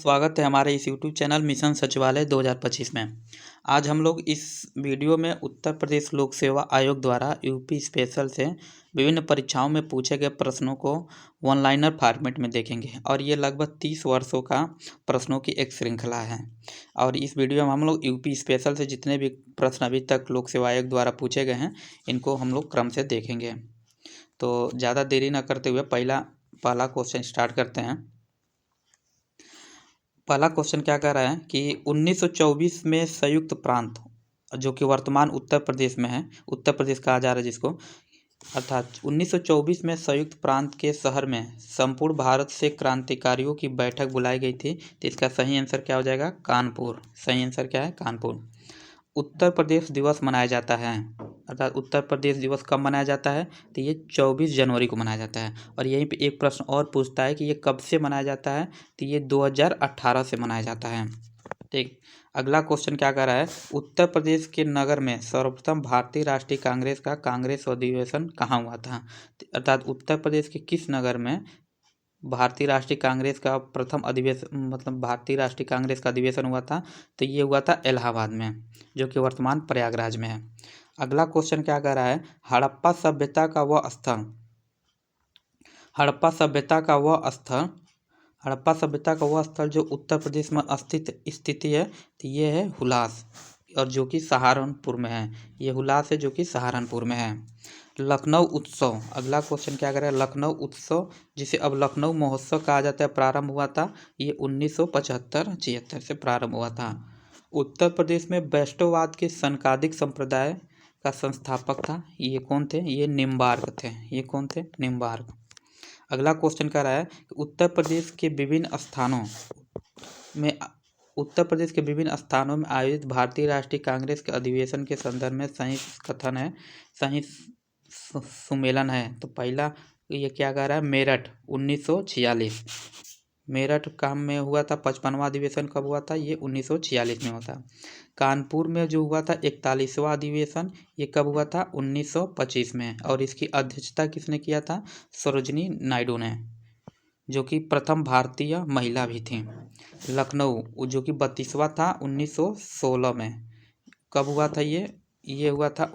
स्वागत है हमारे इस यूट्यूब चैनल मिशन सचिवालय 2025 में। आज हम लोग इस वीडियो में उत्तर प्रदेश लोक सेवा आयोग द्वारा यूपी स्पेशल से विभिन्न परीक्षाओं में पूछे गए प्रश्नों को वन लाइनर फॉर्मेट में देखेंगे और ये लगभग 30 वर्षों का प्रश्नों की एक श्रृंखला है। और इस वीडियो में हम लोग यूपी स्पेशल से जितने भी प्रश्न अभी तक लोक सेवा आयोग द्वारा पूछे गए हैं इनको हम लोग क्रम से देखेंगे। तो ज़्यादा देरी न करते हुए पहला क्वेश्चन स्टार्ट करते हैं। पहला क्वेश्चन क्या कह रहा है कि 1924 में संयुक्त प्रांत जो कि वर्तमान उत्तर प्रदेश में है, उत्तर प्रदेश कहा जा रहा है जिसको, अर्थात 1924 में संयुक्त प्रांत के शहर में संपूर्ण भारत से क्रांतिकारियों की बैठक बुलाई गई थी। तो इसका सही आंसर क्या हो जाएगा? कानपुर। सही आंसर क्या है? कानपुर। उत्तर प्रदेश दिवस मनाया जाता है, अर्थात उत्तर प्रदेश दिवस कब मनाया जाता है? तो ये 24 जनवरी को मनाया जाता है। और यहीं पे एक प्रश्न और पूछता है कि ये कब से मनाया जाता है? तो ये 2018 से मनाया जाता है। ठीक। अगला क्वेश्चन क्या कर रहा है? उत्तर प्रदेश के नगर में सर्वप्रथम भारतीय राष्ट्रीय कांग्रेस का कांग्रेस अधिवेशन कहाँ हुआ था? अर्थात उत्तर प्रदेश के किस नगर में भारतीय राष्ट्रीय कांग्रेस का प्रथम अधिवेशन, मतलब भारतीय राष्ट्रीय कांग्रेस का अधिवेशन हुआ था? तो ये हुआ था इलाहाबाद में, जो कि वर्तमान प्रयागराज में है। अगला क्वेश्चन क्या कह रहा है? हड़प्पा सभ्यता का वह स्थल जो उत्तर प्रदेश में स्थिति है, तो ये है हुलास, और जो कि सहारनपुर में है। ये हुलास है जो कि सहारनपुर में है। लखनऊ उत्सव, अगला क्वेश्चन क्या कर रहा है? लखनऊ उत्सव, जिसे अब लखनऊ महोत्सव कहा जाता है, प्रारंभ हुआ था ये 1975-76 से प्रारंभ हुआ था। उत्तर प्रदेश में वैष्णववाद के सनकादिक संप्रदाय का संस्थापक था, ये कौन थे? ये निम्बार्क थे। ये कौन थे? निम्बार्क। अगला क्वेश्चन क्या रहा है? उत्तर प्रदेश के विभिन्न स्थानों में आयोजित भारतीय राष्ट्रीय कांग्रेस के अधिवेशन के संदर्भ में सही कथन है, सही सुमेलन है। तो पहला ये क्या कह रहा है? मेरठ 1946। मेरठ काम में हुआ था 55वां अधिवेशन। कब हुआ था? ये 1946 में हुआ था। कानपुर में जो हुआ था 41वां अधिवेशन, ये कब हुआ था? 1925 में। और इसकी अध्यक्षता किसने किया था? सरोजिनी नायडू ने, जो कि प्रथम भारतीय महिला भी थी। लखनऊ जो कि 32वां था 1916 में। कब हुआ था ये हुआ था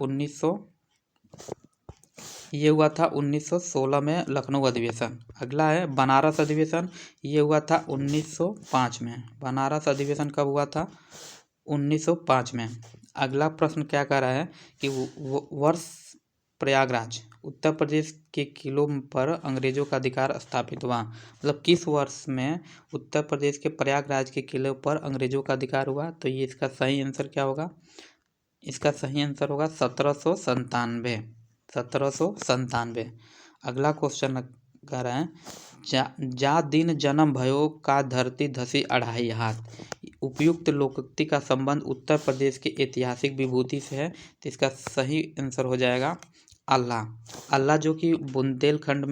1916 में लखनऊ अधिवेशन। अगला है बनारस अधिवेशन, ये हुआ था 1905 में। बनारस अधिवेशन कब हुआ था? 1905 में। अगला प्रश्न क्या कह रहा है कि वर्ष प्रयागराज, उत्तर प्रदेश के किलों पर अंग्रेजों का अधिकार स्थापित हुआ, मतलब किस वर्ष में उत्तर प्रदेश के प्रयागराज के किलों पर अंग्रेजों का अधिकार हुआ? तो ये इसका सही आंसर क्या होगा? इसका सही आंसर होगा 1797। अगला क्वेश्चन कह रहे हैं जा दिन जन्म भयो का धरती धसी अढ़ाई हाथ, उपयुक्त लोकोक्ति का संबंध उत्तर प्रदेश के ऐतिहासिक विभूति से है। तो इसका सही आंसर हो जाएगा अल्लाह जो कि बुंदेलखंड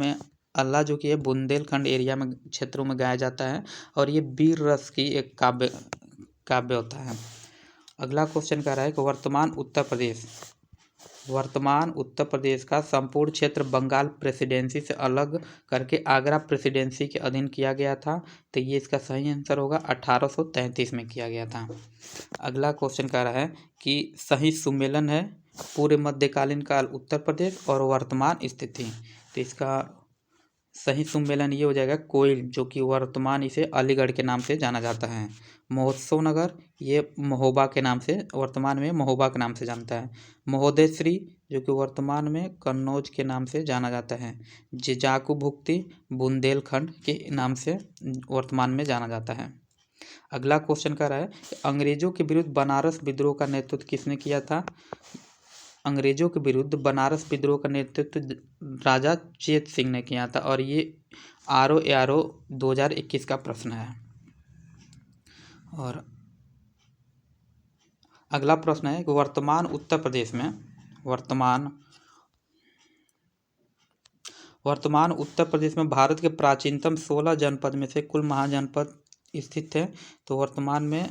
एरिया में क्षेत्रों में गाया जाता है, और ये वीर रस की एक काव्य होता है। अगला क्वेश्चन कह रहा है कि वर्तमान उत्तर प्रदेश का संपूर्ण क्षेत्र बंगाल प्रेसिडेंसी से अलग करके आगरा प्रेसिडेंसी के अधीन किया गया था। तो ये इसका सही आंसर होगा 1833 में किया गया था। अगला क्वेश्चन कह रहा है कि सही सुमेलन है पूर्व मध्यकालीन काल उत्तर प्रदेश और वर्तमान स्थिति। तो इसका सही सम्मेलन ये हो जाएगा कोयल, जो कि वर्तमान इसे अलीगढ़ के नाम से जाना जाता है। महोत्सव नगर, ये महोबा के नाम से, वर्तमान में महोबा के नाम से जानता है। महोदय श्री, जो कि वर्तमान में कन्नौज के नाम से जाना जाता है। जिजाकू भुक्ति बुंदेलखंड के नाम से वर्तमान में जाना जाता है। अगला क्वेश्चन कह रहा है अंग्रेजों के विरुद्ध बनारस विद्रोह का नेतृत्व किसने किया था? अंग्रेजों के विरुद्ध बनारस विद्रोह का नेतृत्व राजा चेत सिंह ने किया था, और ये RO 2021 का प्रश्न है। और अगला प्रश्न है कि वर्तमान उत्तर प्रदेश में भारत के प्राचीनतम 16 जनपद में से कुल महाजनपद स्थित है। तो वर्तमान में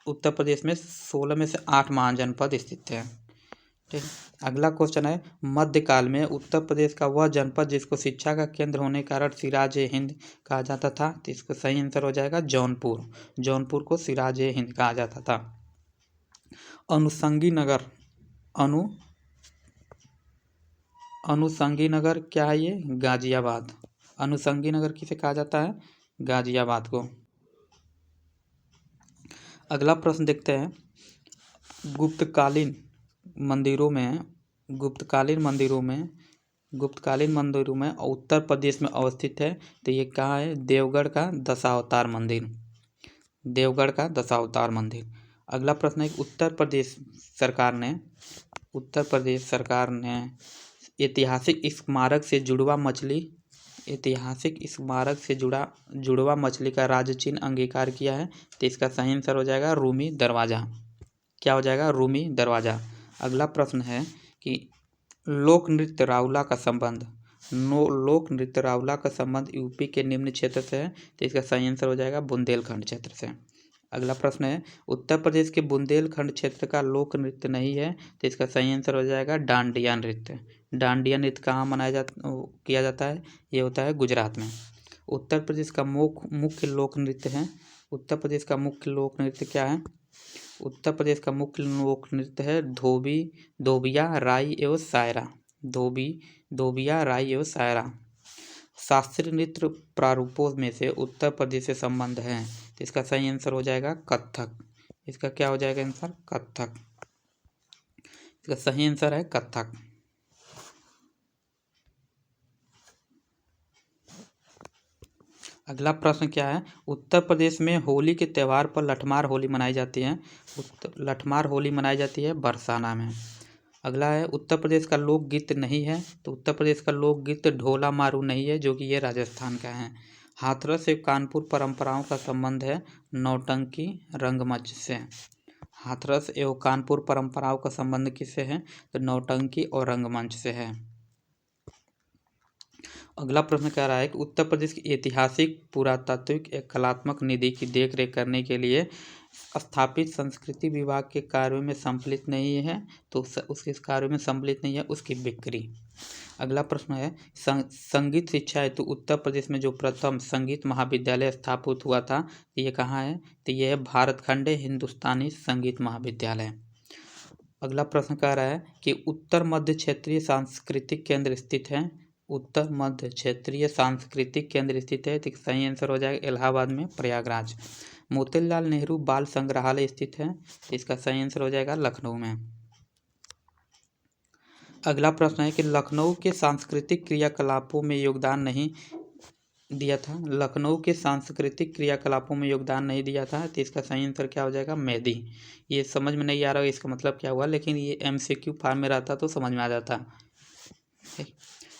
उत्तर प्रदेश में 16 में से 8 महाजनपद स्थित हैं। ठीक। अगला क्वेश्चन है, मध्यकाल में उत्तर प्रदेश का वह जनपद जिसको शिक्षा का केंद्र होने के कारण सिराज ए हिंद कहा जाता था, तो इसका सही आंसर हो जाएगा जौनपुर। जौनपुर को सिराज ए हिंद कहा जाता था। अनुषंगी नगर, अनुषंगी नगर क्या है ये? गाजियाबाद। अनुषंगी नगर किसे कहा जाता है? गाजियाबाद को। अगला प्रश्न देखते हैं, गुप्तकालीन मंदिरों में उत्तर प्रदेश में अवस्थित है, तो ये कहाँ है? देवगढ़ का दशावतार मंदिर। देवगढ़ का दशावतार मंदिर। अगला प्रश्न है, उत्तर प्रदेश सरकार ने ऐतिहासिक स्मारक से जुड़वा मछली का राज्य चिन्ह अंगीकार किया है, तो इसका सही आंसर हो जाएगा रूमी दरवाजा। क्या हो जाएगा? रूमी दरवाजा। अगला प्रश्न है कि लोक नृत्य राउला का संबंध यूपी के निम्न क्षेत्र से है, तो इसका सही आंसर हो जाएगा बुंदेलखंड क्षेत्र से। अगला प्रश्न है, उत्तर प्रदेश के बुंदेलखंड क्षेत्र का लोक नृत्य नहीं है, तो इसका सही आंसर हो जाएगा डांडिया नृत्य। डांडिया नृत्य कहाँ किया जाता है? ये होता है गुजरात में। उत्तर प्रदेश का मुख्य लोक नृत्य है। उत्तर प्रदेश का मुख्य लोक नृत्य क्या है? उत्तर प्रदेश का मुख्य लोक नृत्य है धोबिया, राई एवं सायरा। धोबिया, राई एवं सायरा। शास्त्रीय नृत्य प्रारूपों में से उत्तर प्रदेश से संबंध है, तो इसका सही आंसर हो जाएगा कथक। इसका क्या हो जाएगा आंसर? कथक। इसका सही आंसर है कथक। अगला प्रश्न क्या है, उत्तर प्रदेश में होली के त्यौहार पर लठमार होली मनाई जाती है। लठमार होली मनाई जाती है बरसाना में। अगला है, उत्तर प्रदेश का लोकगीत नहीं है, तो उत्तर प्रदेश का लोकगीत ढोला मारू नहीं है, जो कि ये राजस्थान का है। हाथरस एवं कानपुर परंपराओं का संबंध है नौटंकी रंगमंच से। हाथरस एवं कानपुर परंपराओं का संबंध किससे है? तो नौटंकी और रंगमंच से है। अगला प्रश्न कह रहा है कि उत्तर प्रदेश की ऐतिहासिक, पुरातात्विक एवं कलात्मक निधि की देखरेख करने के लिए स्थापित संस्कृति विभाग के कार्यों में सम्मिलित नहीं है, तो उसके कार्यों में सम्मिलित नहीं है उसकी बिक्री। अगला प्रश्न है, संगीत शिक्षा हेतु उत्तर प्रदेश में जो प्रथम संगीत महाविद्यालय स्थापित हुआ था, ये कहाँ है? तो ये है भारतखंडे हिंदुस्तानी संगीत महाविद्यालय। अगला प्रश्न कह रहा है कि उत्तर मध्य क्षेत्रीय सांस्कृतिक केंद्र स्थित है। उत्तर मध्य क्षेत्रीय सांस्कृतिक केंद्र स्थित है, तो सही आंसर हो जाएगा इलाहाबाद में प्रयागराज। मोतीलाल नेहरू बाल संग्रहालय स्थित है, तो इसका सही आंसर हो जाएगा लखनऊ में। अगला प्रश्न है कि लखनऊ के सांस्कृतिक क्रियाकलापों में योगदान नहीं दिया था। लखनऊ के सांस्कृतिक क्रियाकलापों में योगदान नहीं दिया था, तो इसका सही आंसर क्या हो जाएगा? मेदी। ये समझ में नहीं आ रहा है इसका मतलब क्या हुआ, लेकिन ये MCQ फॉर्म में रहता तो समझ में आ जाता।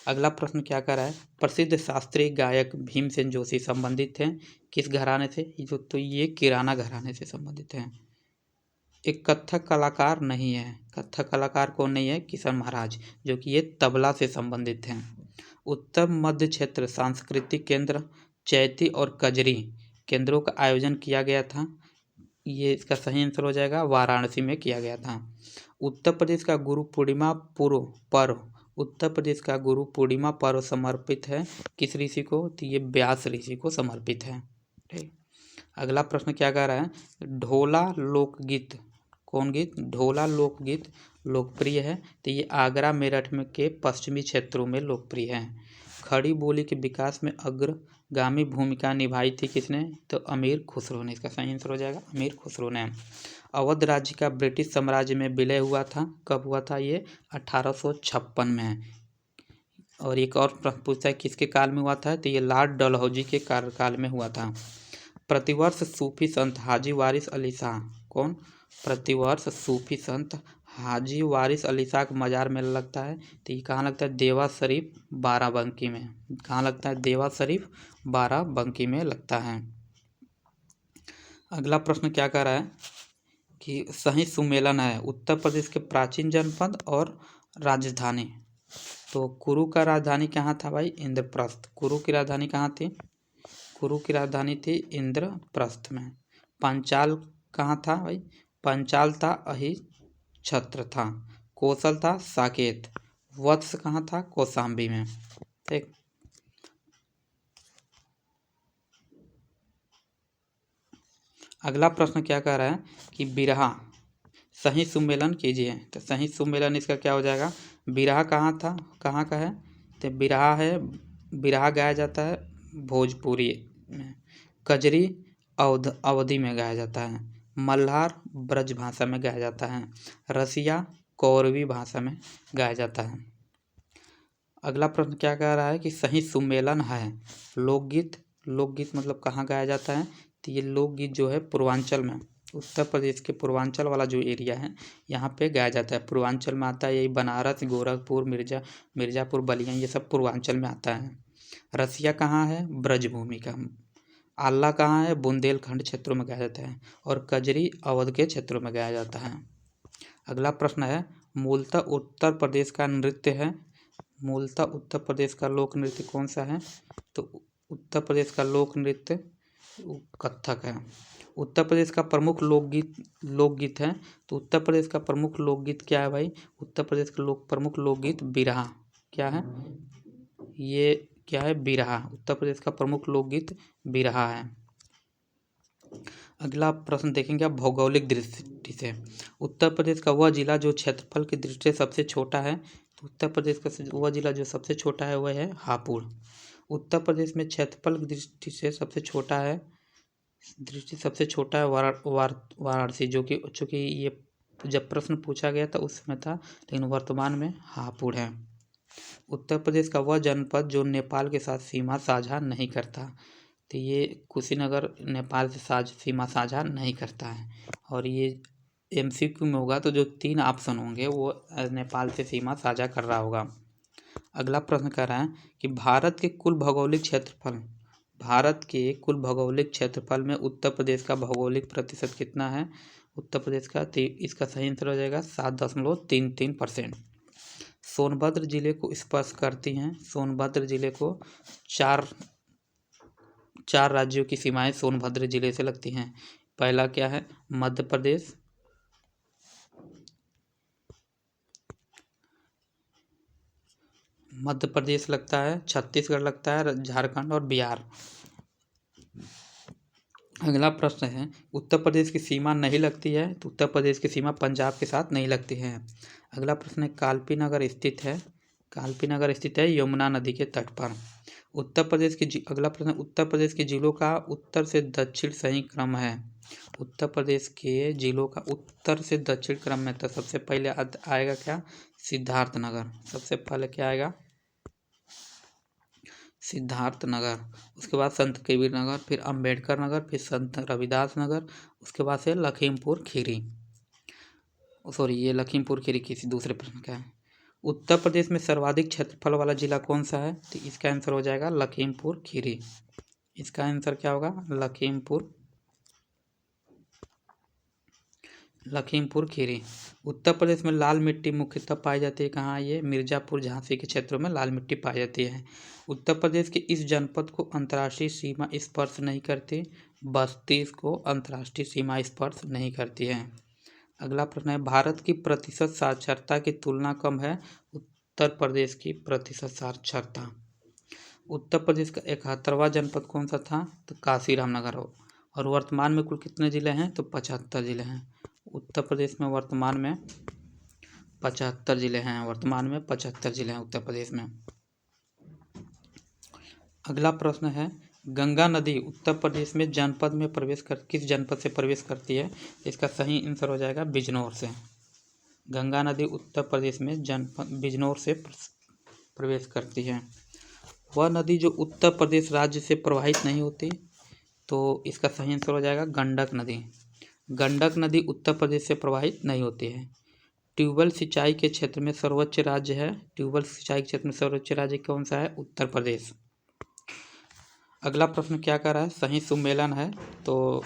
अगला प्रश्न क्या कर रहा है, प्रसिद्ध शास्त्रीय गायक भीमसेन जोशी संबंधित हैं किस घराने से? तो ये किराना घराने से संबंधित हैं। एक कथक कलाकार नहीं है। कथक कलाकार कौन नहीं है? किशन महाराज, जो कि ये तबला से संबंधित हैं। उत्तर मध्य क्षेत्र सांस्कृतिक केंद्र चैती और कजरी केंद्रों का आयोजन किया गया था, ये इसका सही आंसर हो जाएगा वाराणसी में किया गया था। उत्तर प्रदेश का गुरु पूर्णिमा पर्व समर्पित है किस ऋषि को? तो ये व्यास ऋषि को समर्पित है। ठीक। अगला प्रश्न क्या कह रहा है, ढोला लोकगीत कौन गीत? ढोला लोकगीत लोकप्रिय है, तो ये आगरा मेरठ में के पश्चिमी क्षेत्रों में लोकप्रिय है। खड़ी बोली के विकास में अग्रगामी भूमिका निभाई थी किसने? तो अमीर खुसरो ने। इसका सही आंसर हो जाएगा अमीर खुसरो ने। अवध राज्य का ब्रिटिश साम्राज्य में विलय हुआ था, कब हुआ था? ये 1856 में। और एक और प्रश्न पूछता है किसके काल में हुआ था? तो ये लॉर्ड डलहौजी के कार्यकाल में हुआ था। प्रतिवर्ष सूफी संत हाजी वारिस अली शाह कौन? प्रतिवर्ष सूफी संत हाजी वारिस अली शाह का मजार मेला लगता है, तो ये कहाँ लगता है? देवा शरीफ बाराबंकी में। कहाँ लगता है? देवा शरीफ बाराबंकी में लगता है। अगला प्रश्न क्या कह रहा है कि सही सुमेलन है उत्तर प्रदेश के प्राचीन जनपद और राजधानी। तो कुरु का राजधानी कहाँ था भाई? इंद्रप्रस्थ। कुरु की राजधानी कहाँ थी? कुरु की राजधानी थी इंद्रप्रस्थ में। पंचाल कहाँ था भाई? पंचाल था अहिछत्र था। कौशल था साकेत, वत्स कहाँ था, कौशाम्बी में। ठीक। अगला प्रश्न क्या कह रहा है कि बिरहा सही सुमेलन कीजिए। तो सही सुमेलन इसका क्या हो जाएगा, बिरहा कहाँ था, कहाँ का है, तो बिरहा है, बिरहा गाया जाता है भोजपुरी में, कजरी अवधि में गाया जाता है, मल्हार ब्रज भाषा में गाया जाता है, रसिया कौरवी भाषा में गाया जाता है। अगला प्रश्न क्या कह रहा है कि सही सुमेलन है लोकगीत। लोकगीत मतलब कहाँ गाया जाता है, तो ये लोकगीत जो है पूर्वांचल में, उत्तर प्रदेश के पूर्वांचल वाला जो एरिया है यहाँ पे गाया जाता है। पूर्वांचल में आता है यही बनारस, गोरखपुर, मिर्ज़ापुर, बलिया, ये सब पूर्वांचल में आता है। रसिया कहाँ है, ब्रजभूमि का। आल्हा कहाँ है, बुंदेलखंड क्षेत्रों में गाया जाता है। और कजरी अवध के क्षेत्रों में गाया जाता है। अगला प्रश्न है मूलतः उत्तर प्रदेश का नृत्य है, मूलतः उत्तर प्रदेश का लोक नृत्य कौन सा है, तो उत्तर प्रदेश का लोक नृत्य कथक है। उत्तर प्रदेश का प्रमुख लोकगीत है, तो उत्तर प्रदेश का प्रमुख लोकगीत क्या है भाई, उत्तर प्रदेश का प्रमुख लोकगीत बिरहा। क्या है ये, क्या है, बिरहा। उत्तर प्रदेश का प्रमुख लोकगीत बिरहा है। अगला प्रश्न देखेंगे आप भौगोलिक दृष्टि से। उत्तर प्रदेश का वह जिला जो क्षेत्रफल की दृष्टि से सबसे छोटा है, तो उत्तर प्रदेश का वह जिला जो सबसे छोटा है वह है हापुड़। उत्तर प्रदेश में क्षेत्रफल की दृष्टि से सबसे छोटा है वाराणसी, जो कि चूँकि ये जब प्रश्न पूछा गया था उस समय था, लेकिन वर्तमान में हापुड़ है। उत्तर प्रदेश का वह जनपद जो नेपाल के साथ सीमा साझा नहीं करता, तो ये कुशीनगर नेपाल से सीमा साझा नहीं करता है। और ये MCQ में होगा तो जो 3 ऑप्शन होंगे वो नेपाल से सीमा साझा कर रहा होगा। अगला प्रश्न कह रहा है कि भारत के कुल भौगोलिक क्षेत्रफल में उत्तर प्रदेश का भौगोलिक प्रतिशत कितना है, उत्तर प्रदेश का, इसका सही आंसर हो जाएगा 7.33%। सोनभद्र जिले को स्पर्श करती हैं, सोनभद्र जिले को चार राज्यों की सीमाएं सोनभद्र जिले से लगती हैं। पहला क्या है, मध्य प्रदेश, लगता है, छत्तीसगढ़ लगता है, झारखंड और बिहार। अगला प्रश्न है उत्तर प्रदेश की सीमा नहीं लगती है, तो उत्तर प्रदेश की सीमा पंजाब के साथ नहीं लगती है। अगला प्रश्न है कालपी नगर स्थित है यमुना नदी के तट पर। अगला प्रश्न उत्तर प्रदेश के जिलों का उत्तर से दक्षिण सही क्रम है। उत्तर प्रदेश के जिलों का उत्तर से दक्षिण क्रम में, तो सबसे पहले आएगा क्या, सिद्धार्थनगर। सबसे पहले क्या आएगा, सिद्धार्थनगर। उसके बाद संत कबीर नगर, फिर अंबेडकर नगर, फिर संत रविदास नगर, उसके बाद से लखीमपुर खीरी। ये लखीमपुर खीरी किसी दूसरे प्रश्न का है। उत्तर प्रदेश में सर्वाधिक क्षेत्रफल वाला जिला कौन सा है, तो इसका आंसर हो जाएगा लखीमपुर खीरी। इसका आंसर क्या होगा, लखीमपुर खीरी। उत्तर प्रदेश में लाल मिट्टी मुख्यतः पाई जाती है कहाँ, ये मिर्ज़ापुर झांसी के क्षेत्रों में लाल मिट्टी पाई जाती है। उत्तर प्रदेश के इस जनपद को अंतर्राष्ट्रीय सीमा स्पर्श नहीं करती, बस्ती को अंतर्राष्ट्रीय सीमा स्पर्श नहीं करती है। अगला प्रश्न है भारत की प्रतिशत साक्षरता की तुलना कम है, उत्तर प्रदेश की प्रतिशत साक्षरता। उत्तर प्रदेश का 71वां जनपद कौन सा था, तो काशीराम नगर हो। और वर्तमान में कुल कितने जिले हैं, तो 75 जिले हैं। उत्तर प्रदेश में वर्तमान में 75 जिले हैं, उत्तर प्रदेश में। अगला प्रश्न है गंगा नदी उत्तर प्रदेश में जनपद में किस जनपद से प्रवेश करती है, इसका सही आंसर हो जाएगा बिजनौर से। गंगा नदी उत्तर प्रदेश में जनपद बिजनौर से प्रवेश करती है। वह नदी जो उत्तर प्रदेश राज्य से प्रवाहित नहीं होती, तो इसका सही आंसर हो जाएगा गंडक नदी। गंडक नदी उत्तर प्रदेश से प्रवाहित नहीं होती है। ट्यूबवेल सिंचाई के क्षेत्र में सर्वोच्च राज्य कौन सा है, उत्तर प्रदेश। अगला प्रश्न क्या कर रहा है, सही सुमेलन है, तो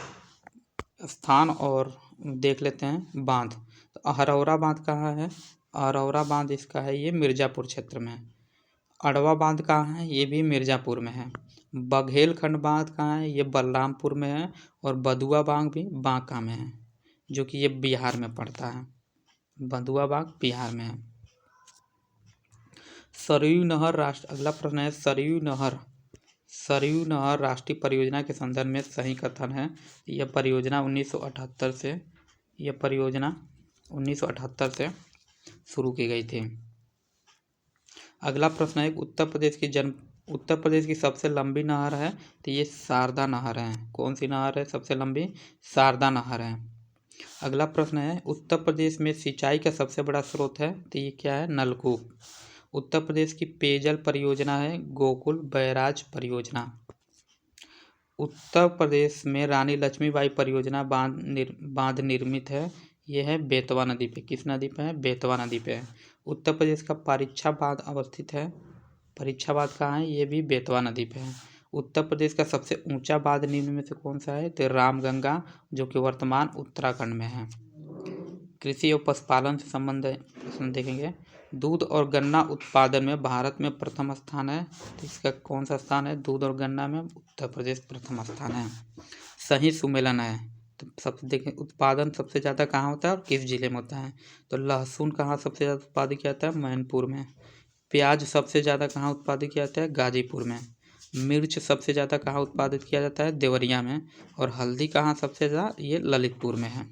स्थान और देख लेते हैं बांध। तो अहरौरा बांध कहाँ है, अहरौरा बांध इसका है ये मिर्ज़ापुर क्षेत्र में। अड़वा बांध कहाँ है, ये भी मिर्ज़ापुर में है। बघेलखंड बांध कहाँ है, ये बलरामपुर में है। और बदुआ बांध भी बांका में है, जो कि ये बिहार में पड़ता है। बंधुआ बाग बिहार में है। सरयू नहर राष्ट्र अगला प्रश्न है, सरयू नहर राष्ट्रीय परियोजना के संदर्भ में सही कथन है। यह परियोजना 1978 से शुरू की गई थी। अगला प्रश्न है, उत्तर प्रदेश की सबसे लंबी नहर है, तो ये शारदा नहर है। कौन सी नहर है सबसे लंबी? शारदा नहर है। अगला प्रश्न है, उत्तर प्रदेश में सिंचाई का सबसे बड़ा स्रोत है, तो ये क्या है? नलकूप। उत्तर प्रदेश की पेयजल परियोजना है गोकुल बैराज परियोजना। उत्तर प्रदेश में रानी लक्ष्मीबाई परियोजना बांध निर्मित है, यह है बेतवा नदी पे। किस नदी पे है? बेतवा नदी पे है। उत्तर प्रदेश का परीक्षा बांध अवस्थित है, परीक्षा बांध कहाँ है? ये भी बेतवा नदी पे है। उत्तर प्रदेश का सबसे ऊंचा बांध निम्न में से कौन सा है? तो रामगंगा, जो कि वर्तमान उत्तराखंड में है। कृषि और पशुपालन से संबंध प्रश्न देखेंगे। दूध और गन्ना उत्पादन में भारत में प्रथम स्थान है, तो इसका कौन सा स्थान है? दूध और गन्ना में उत्तर प्रदेश प्रथम स्थान है। सही सुमेलन है, तो सबसे देखें उत्पादन सबसे ज़्यादा कहाँ होता है और किस जिले में होता है? तो लहसुन कहाँ सबसे ज़्यादा उत्पादित किया जाता है? मैनपुर में। प्याज सबसे ज़्यादा कहाँ उत्पादित किया जाता है? गाजीपुर में। मिर्च सबसे ज़्यादा कहाँ उत्पादित किया जाता है? देवरिया में। और हल्दी कहाँ सबसे ज़्यादा? ये ललितपुर में है।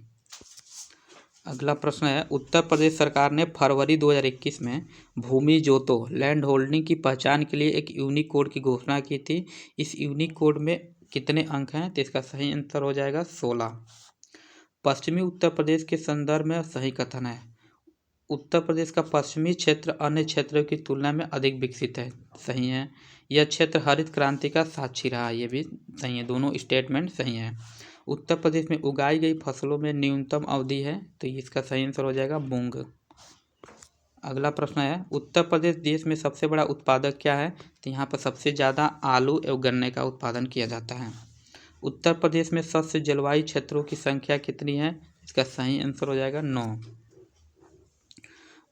अगला प्रश्न है, उत्तर प्रदेश सरकार ने फरवरी 2021 में भूमि जोतो लैंड होल्डिंग की पहचान के लिए एक यूनिक कोड की घोषणा की थी। इस यूनिक कोड में कितने अंक हैं? तो इसका सही आंसर हो जाएगा 16। पश्चिमी उत्तर प्रदेश के संदर्भ में सही कथन है। उत्तर प्रदेश का पश्चिमी क्षेत्र अन्य क्षेत्रों की तुलना में अधिक विकसित है, सही है। यह क्षेत्र हरित क्रांति का साक्षी रहा, ये भी सही है। दोनों स्टेटमेंट सही है। उत्तर प्रदेश में उगाई गई फसलों में न्यूनतम अवधि है, तो इसका सही आंसर हो जाएगा मूंग। अगला प्रश्न है, उत्तर प्रदेश देश में सबसे बड़ा उत्पादक क्या है? तो यहाँ पर सबसे ज़्यादा आलू एवं गन्ने का उत्पादन किया जाता है। उत्तर प्रदेश में सस्य जलवायु क्षेत्रों की संख्या कितनी है? इसका सही आंसर हो जाएगा 9।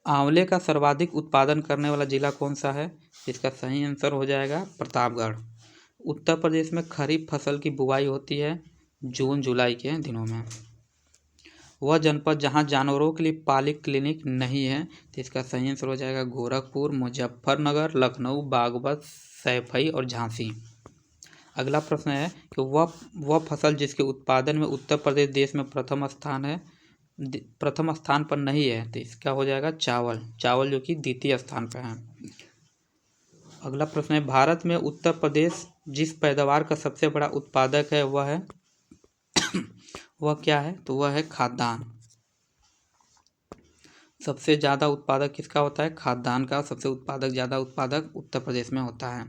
आंवले का सर्वाधिक उत्पादन करने वाला जिला कौन सा है? इसका सही आंसर हो जाएगा प्रतापगढ़। उत्तर प्रदेश में खरीफ फसल की बुवाई होती है जून जुलाई के दिनों में। वह जनपद जहां जानवरों के लिए पाली क्लिनिक नहीं है, तो इसका सही आंसर हो जाएगा गोरखपुर, मुजफ्फरनगर, लखनऊ, बागपत, सैफई और झांसी। अगला प्रश्न है कि वह फसल जिसके उत्पादन में उत्तर प्रदेश देश में प्रथम स्थान पर नहीं है, तो इसका हो जाएगा चावल, जो कि द्वितीय स्थान पर है। अगला प्रश्न है, भारत में उत्तर प्रदेश जिस पैदावार का सबसे बड़ा उत्पादक है वह क्या है? तो वह है खाद्यान्न। सबसे ज़्यादा उत्पादक किसका होता है? खाद्यान्न का। सबसे ज़्यादा उत्पादक उत्तर प्रदेश में होता है।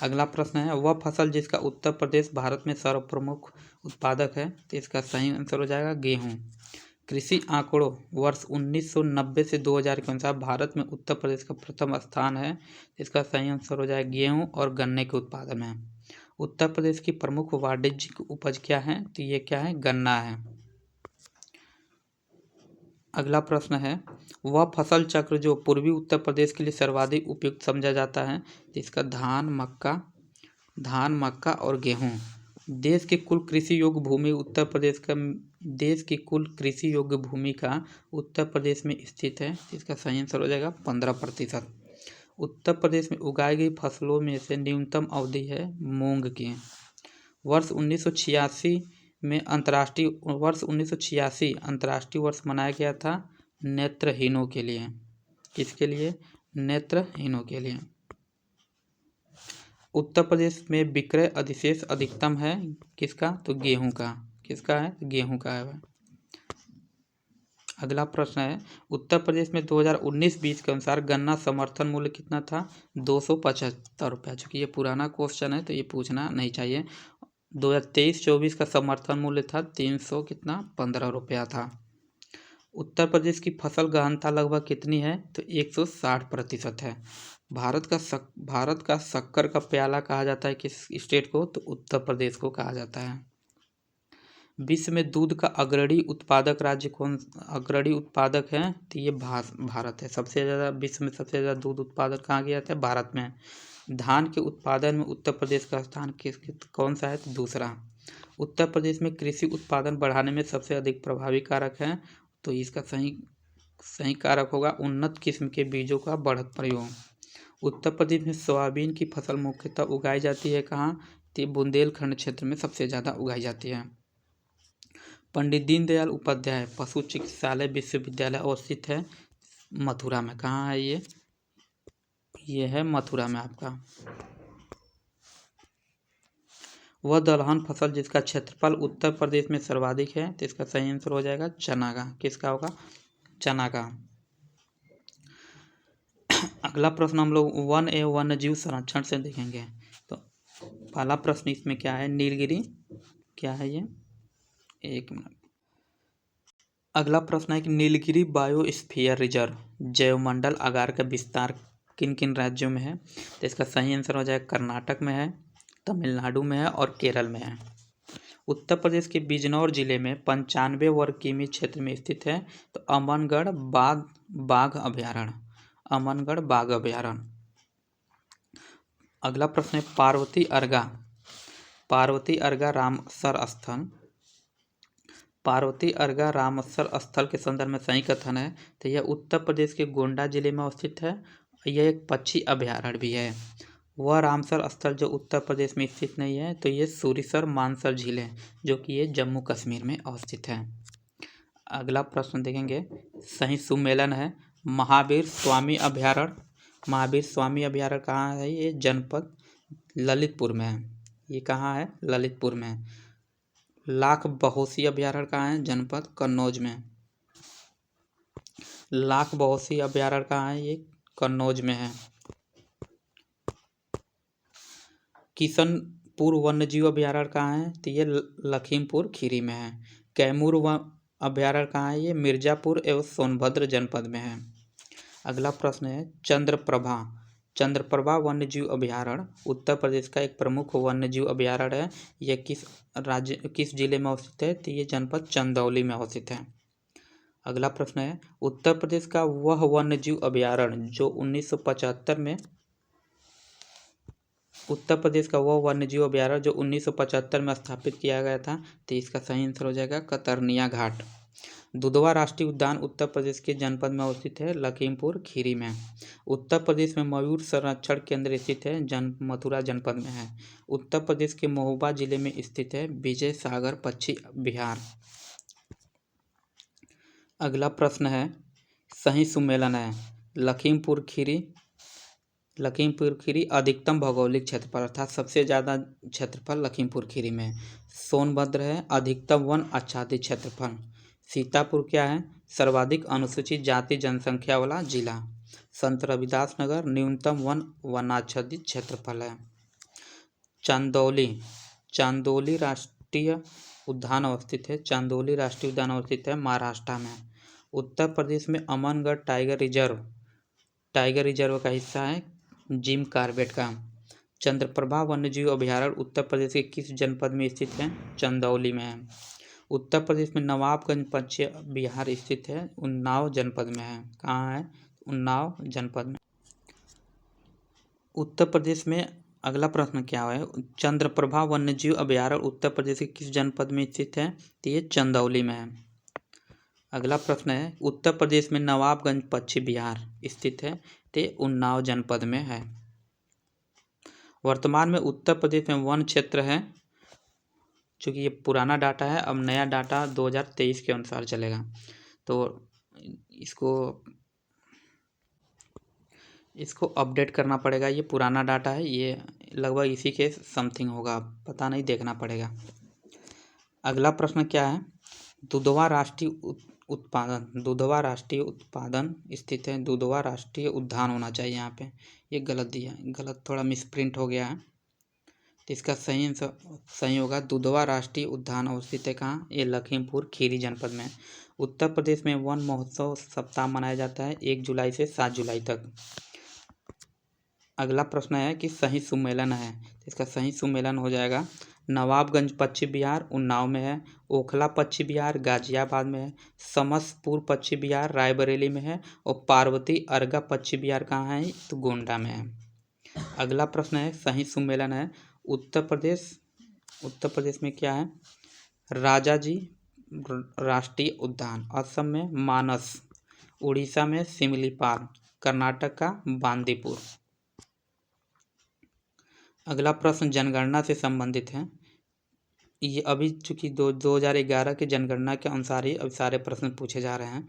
अगला प्रश्न है, वह फसल जिसका उत्तर प्रदेश भारत में सर्वप्रमुख उत्पादक है, तो इसका सही आंसर हो जाएगा गेहूँ। कृषि आंकड़ों वर्ष 1990 से 2000 के अनुसार भारत में उत्तर प्रदेश का प्रथम स्थान है, इसका सही आंसर हो जाएगा गेहूँ और गन्ने के उत्पादन में। उत्तर प्रदेश की प्रमुख वाणिज्यिक उपज क्या है? तो ये क्या है? गन्ना है। अगला प्रश्न है, वह फसल चक्र जो पूर्वी उत्तर प्रदेश के लिए सर्वाधिक उपयुक्त समझा जाता है, तो इसका धान, मक्का और गेहूँ। देश की कुल कृषि योग्य भूमि का उत्तर प्रदेश में स्थित है, इसका सही आंसर हो जाएगा 15%। उत्तर प्रदेश में उगाई गई फसलों में से न्यूनतम अवधि है मूंग की। वर्ष 1986 अंतर्राष्ट्रीय वर्ष मनाया गया था नेत्रहीनों के लिए। किसके लिए? नेत्रहीनों के लिए। उत्तर प्रदेश में विक्रय अधिशेष अधिकतम है किसका? तो गेहूं का। किसका है? गेहूं का है। अगला प्रश्न है, उत्तर प्रदेश में 2019-20 के अनुसार गन्ना समर्थन मूल्य कितना था? 275 रुपया। चूँकि ये पुराना क्वेश्चन है तो ये पूछना नहीं चाहिए। 2023-24 का समर्थन मूल्य था 315 रुपया था। उत्तर प्रदेश की फसल गहनता लगभग कितनी है? तो 160% है। भारत का शक्कर का प्याला कहा जाता है किस स्टेट को? तो उत्तर प्रदेश को कहा जाता है। विश्व में दूध का अग्रणी उत्पादक है? तो ये भारत है। विश्व में सबसे ज़्यादा दूध उत्पादन कहाँ किया जाता है? भारत में। धान के उत्पादन में उत्तर प्रदेश का स्थान कौन सा है? तो दूसरा। उत्तर प्रदेश में कृषि उत्पादन बढ़ाने में सबसे अधिक प्रभावी कारक है, तो इसका सही सही कारक होगा उन्नत किस्म के बीजों का बढ़त प्रयोग। उत्तर प्रदेश में सोयाबीन की फसल मुख्यतः उगाई जाती है कहाँ? तो बुंदेलखंड क्षेत्र में सबसे ज़्यादा उगाई जाती है। पंडित दीनदयाल उपाध्याय पशु चिकित्सालय विश्वविद्यालय अवस्थित है मथुरा में। कहाँ है ये है मथुरा में आपका। वह दलहन फसल जिसका क्षेत्रफल उत्तर प्रदेश में सर्वाधिक है, तो इसका सही आंसर हो जाएगा चना का। किसका होगा? चना का। अगला प्रश्न हम लोग वन एवं वन्यजीव संरक्षण से देखेंगे। तो पहला प्रश्न इसमें क्या है? नीलगिरी क्या है ये? एक मिनट। अगला प्रश्न है कि नीलगिरी बायोस्फीयर रिजर्व जैवमंडल आगार का विस्तार किन किन राज्यों में है? तो इसका सही आंसर हो जाएगा कर्नाटक में है, तमिलनाडु में है और केरल में है। उत्तर प्रदेश के बिजनौर जिले में 95 वर्ग किमी क्षेत्र में स्थित है तो अमनगढ़ बाघ अभयारण्य। अमनगढ़ बाघ अभयारण्य। अगला प्रश्न है पार्वती अर्गा रामसर स्थल। पार्वती अर्गा रामसर स्थल के संदर्भ में सही कथन है तो यह उत्तर प्रदेश के गोंडा जिले में अवस्थित है। यह एक पक्षी अभयारण्य भी है। वह रामसर स्थल जो उत्तर प्रदेश में स्थित नहीं है तो ये सूरीसर मानसर झील है जो कि ये जम्मू कश्मीर में अवस्थित है। अगला प्रश्न देखेंगे सही सुमेलन है महावीर स्वामी अभयारण्य। महावीर स्वामी अभयारण्य कहाँ है? ये जनपद ललितपुर में है। ये कहाँ है? ललितपुर में है। लाख बहोसी अभयारण्य कहाँ है? जनपद कन्नौज में। लाख बहोसी अभयारण्य कहाँ है? ये कन्नौज में है। किशनपुर वन्यजीव अभयारण्य कहाँ है? तो ये लखीमपुर खीरी में है। कैमूर अभयारण्य कहाँ है? ये मिर्जापुर एवं सोनभद्र जनपद में है। अगला प्रश्न है चंद्रप्रभा वन्यजीव अभयारण्य उत्तर प्रदेश का एक प्रमुख वन्यजीव अभयारण्य है। यह किस जिले में अवस्थित है? तो ये जनपद चंदौली में अवस्थित है। अगला प्रश्न है उत्तर प्रदेश का वह वन्यजीव अभयारण्य जो 1975 में स्थापित किया गया था तो इसका सही आंसर हो जाएगा कतरनिया घाट। दुधवा राष्ट्रीय उद्यान उत्तर प्रदेश के जनपद में अवस्थित है लखीमपुर खीरी में। उत्तर प्रदेश में मयूर संरक्षण केंद्र स्थित है मथुरा जनपद में है। उत्तर प्रदेश के महोबा जिले में स्थित है विजय सागर पक्षी विहार। अगला प्रश्न है सही सुमेलन है लखीमपुर खीरी अधिकतम भौगोलिक क्षेत्रफल अर्थात सबसे ज़्यादा क्षेत्रफल लखीमपुर खीरी में। सोनभद्र है अधिकतम वन आच्छादित क्षेत्रफल। सीतापुर क्या है? सर्वाधिक अनुसूचित जाति जनसंख्या वाला जिला। संत रविदास नगर न्यूनतम वनाच्छादित क्षेत्रफल है। चांदोली राष्ट्रीय उद्यान अवस्थित है। चांदोली राष्ट्रीय उद्यान अवस्थित है महाराष्ट्र में। उत्तर प्रदेश में अमनगढ़ टाइगर रिजर्व का हिस्सा है जिम कॉर्बेट का। चंद्रप्रभा वन्यजीव अभयारण्य उत्तर प्रदेश के किस जनपद में स्थित है? चंदौली में है। उत्तर प्रदेश में नवाबगंज पक्षी विहार स्थित है उन्नाव जनपद में है। कहाँ है? उन्नाव जनपद में। उत्तर प्रदेश में अगला प्रश्न क्या है चंद्रप्रभा वन्यजीव अभयारण्य उत्तर प्रदेश के किस जनपद में स्थित है? तो ये चंदौली में है। अगला प्रश्न है उत्तर प्रदेश में नवाबगंज पक्षी विहार स्थित है तो उन्नाव जनपद में है। वर्तमान में उत्तर प्रदेश में वन क्षेत्र है चूँकि ये पुराना डाटा है अब नया डाटा 2023 के अनुसार चलेगा तो इसको अपडेट करना पड़ेगा। ये पुराना डाटा है ये लगभग इसी के समथिंग होगा पता नहीं देखना पड़ेगा। अगला प्रश्न क्या है दुधवा राष्ट्रीय उत्पादन स्थित है। दुधवा राष्ट्रीय उद्यान होना चाहिए यहाँ पे ये गलत दिया है गलत थोड़ा मिसप्रिंट हो गया है तो इसका सही होगा दुधवा राष्ट्रीय उद्यान अवस्थित है कहाँ? ये लखीमपुर खीरी जनपद में। उत्तर प्रदेश में वन महोत्सव सप्ताह मनाया जाता है 1 जुलाई से 7 जुलाई तक। अगला प्रश्न है कि सही सुमेलन है तो इसका सही सुमेलन हो जाएगा नवाबगंज पक्षी विहार उन्नाव में है। ओखला पक्षी विहार गाजियाबाद में है। समसपुर पक्षी विहार रायबरेली में है और पार्वती अर्गा पक्षी विहार कहाँ है? तो गोंडा में है। अगला प्रश्न है सही सुमेलन है उत्तर प्रदेश में क्या है राजाजी राष्ट्रीय उद्यान असम में उड़ीसा में सिमलीपाल, कर्नाटक का बांदीपुर। अगला प्रश्न जनगणना से संबंधित है। ये अभी चूंकि 2011 की जनगणना के अनुसार ही अब सारे प्रश्न पूछे जा रहे हैं।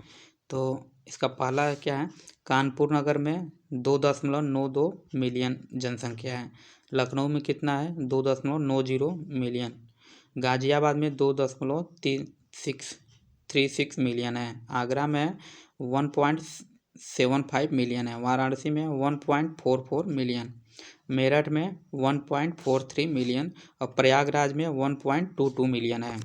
तो इसका पहला क्या है, कानपुर नगर में 2.92 मिलियन जनसंख्या है। लखनऊ में कितना है, 2.90 मिलियन। गाजियाबाद में 2.36 मिलियन है। आगरा में 1.75 मिलियन है। वाराणसी में 1.44 मिलियन। मेरठ में 1.43 मिलियन और प्रयागराज में 1.22 मिलियन है।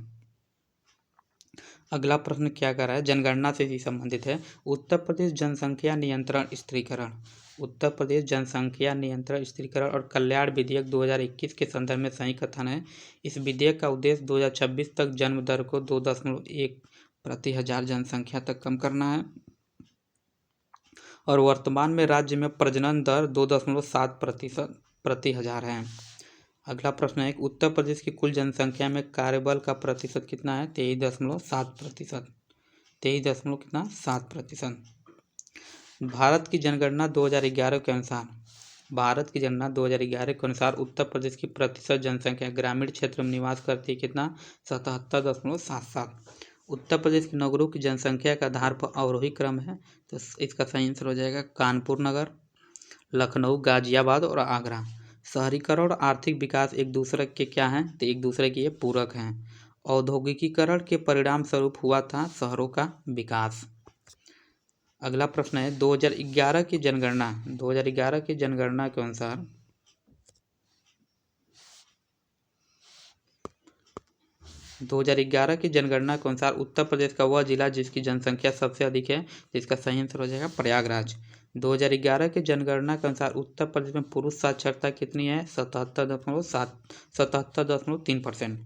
अगला प्रश्न क्या कर रहा है, जनगणना से ही संबंधित है। उत्तर प्रदेश जनसंख्या नियंत्रण स्थिरीकरण, उत्तर प्रदेश जनसंख्या नियंत्रण स्थिरीकरण और कल्याण विधेयक 2021 के संदर्भ में सही कथन है। इस विधेयक का उद्देश्य 2026 तक जन्म दर को 2.1 प्रति हजार जनसंख्या तक कम करना है और वर्तमान में राज्य में प्रजनन दर 2.7% प्रति हजार है। अगला प्रश्न है, उत्तर प्रदेश की कुल जनसंख्या में कार्यबल का प्रतिशत कितना है, 23.7%। 23.7%। भारत की जनगणना 2011 के अनुसार, भारत की जनगणना 2011 के अनुसार उत्तर प्रदेश की प्रतिशत जनसंख्या ग्रामीण क्षेत्र में निवास करती है कितना, 77.77। उत्तर प्रदेश के नगरों की जनसंख्या के आधार पर अवरोही क्रम है, तो इसका सही आंसर हो जाएगा कानपुर नगर, लखनऊ, गाजियाबाद और आगरा। शहरीकरण और आर्थिक विकास एक दूसरे के क्या हैं, तो एक दूसरे के ये पूरक हैं। औद्योगिकीकरण के परिणाम स्वरूप हुआ था शहरों का विकास। अगला प्रश्न है, 2011 की जनगणना, 2011 की जनगणना के अनुसार 2011 की जनगणना के अनुसार उत्तर प्रदेश का वह जिला जिसकी जनसंख्या सबसे अधिक है, जिसका सही आंसर हो जाएगा प्रयागराज। 2011 की जनगणना के अनुसार उत्तर प्रदेश में पुरुष साक्षरता कितनी है, 77.3%।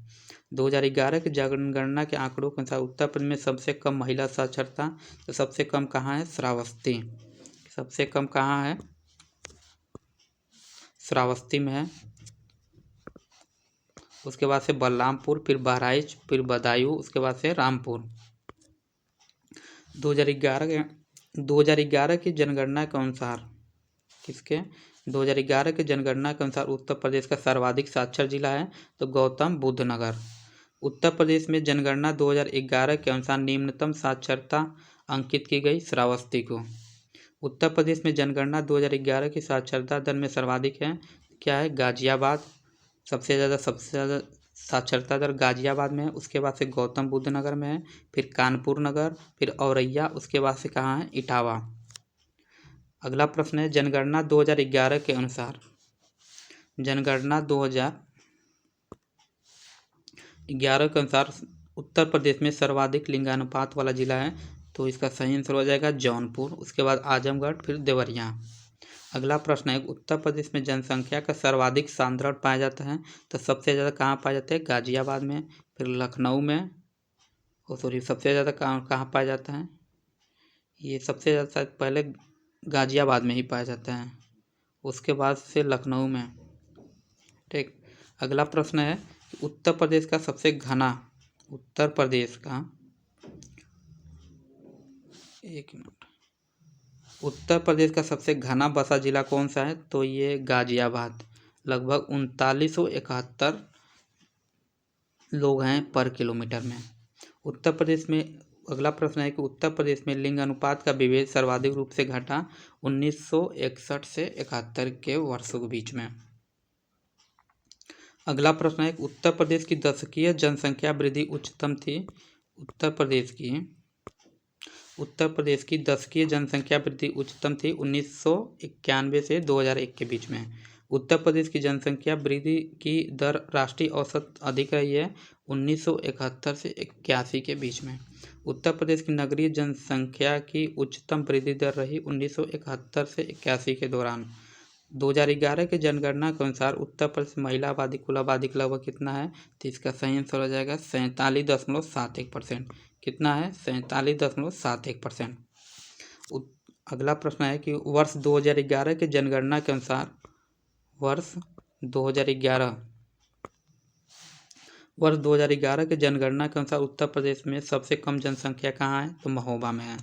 2011 की जनगणना के आंकड़ों के अनुसार उत्तर प्रदेश में सबसे कम महिला साक्षरता, तो सबसे कम कहाँ है, श्रावस्ती। सबसे कम कहाँ है, श्रावस्ती में है। उसके बाद से बलरामपुर, फिर बहराइच, फिर बदायूं, उसके बाद से रामपुर। 2011 की जनगणना के अनुसार किसके, 2011 की जनगणना के अनुसार उत्तर प्रदेश का सर्वाधिक साक्षर जिला है, तो गौतम बुद्ध नगर। उत्तर प्रदेश में जनगणना 2011 के अनुसार निम्नतम साक्षरता अंकित की गई श्रावस्ती को। उत्तर प्रदेश में जनगणना 2011 की साक्षरता दर में सर्वाधिक है, क्या है, गाजियाबाद। सबसे ज़्यादा साक्षरता दर गाजियाबाद में है। उसके बाद से गौतम बुद्ध नगर में है, फिर कानपुर नगर, फिर औरैया, उसके बाद से कहाँ है, इटावा। अगला प्रश्न है, जनगणना 2011 के अनुसार, जनगणना 2011 के अनुसार उत्तर प्रदेश में सर्वाधिक लिंगानुपात वाला जिला है, तो इसका सही आंसर हो जाएगा जौनपुर। उसके बाद आजमगढ़, फिर देवरिया। अगला प्रश्न है, उत्तर प्रदेश में जनसंख्या का सर्वाधिक सांद्रण पाया जाता है, तो सबसे ज़्यादा कहाँ पाया जाता है, गाजियाबाद में, फिर लखनऊ में, सबसे ज़्यादा कहाँ पाया जाता है, ये सबसे ज़्यादा शायद पहले गाजियाबाद में ही पाया जाता है, उसके बाद से लखनऊ में। ठीक। अगला प्रश्न है, उत्तर प्रदेश का सबसे घना, उत्तर प्रदेश का, एक मिनट, उत्तर प्रदेश का सबसे घना बसा जिला कौन सा है, तो ये गाजियाबाद। लगभग 3971 लोग हैं पर किलोमीटर में। उत्तर प्रदेश में, अगला प्रश्न है कि उत्तर प्रदेश में लिंग अनुपात का विभेद सर्वाधिक रूप से घटा 1961 से 71 के वर्षों के बीच में। अगला प्रश्न है, उत्तर प्रदेश की दशकीय जनसंख्या वृद्धि उच्चतम थी, उत्तर प्रदेश की दशकीय जनसंख्या वृद्धि उच्चतम थी 1991 से 2001 के बीच में। उत्तर प्रदेश की जनसंख्या वृद्धि की दर राष्ट्रीय औसत अधिक रही है 1971 से 81 के बीच में। उत्तर प्रदेश की नगरीय जनसंख्या की उच्चतम वृद्धि दर रही 1971 से 81 के दौरान। 2011 की जनगणना के अनुसार उत्तर प्रदेश महिला आबादी कुल आबादी का लगभग कितना है, तो इसका सही आंसर हो जाएगा 47.71%। कितना है, 47.71%। अगला प्रश्न है कि वर्ष 2011 की जनगणना के अनुसार, वर्ष 2011 वर्ष 2011 के जनगणना के अनुसार उत्तर प्रदेश में सबसे कम जनसंख्या कहाँ है? तो महोबा में है।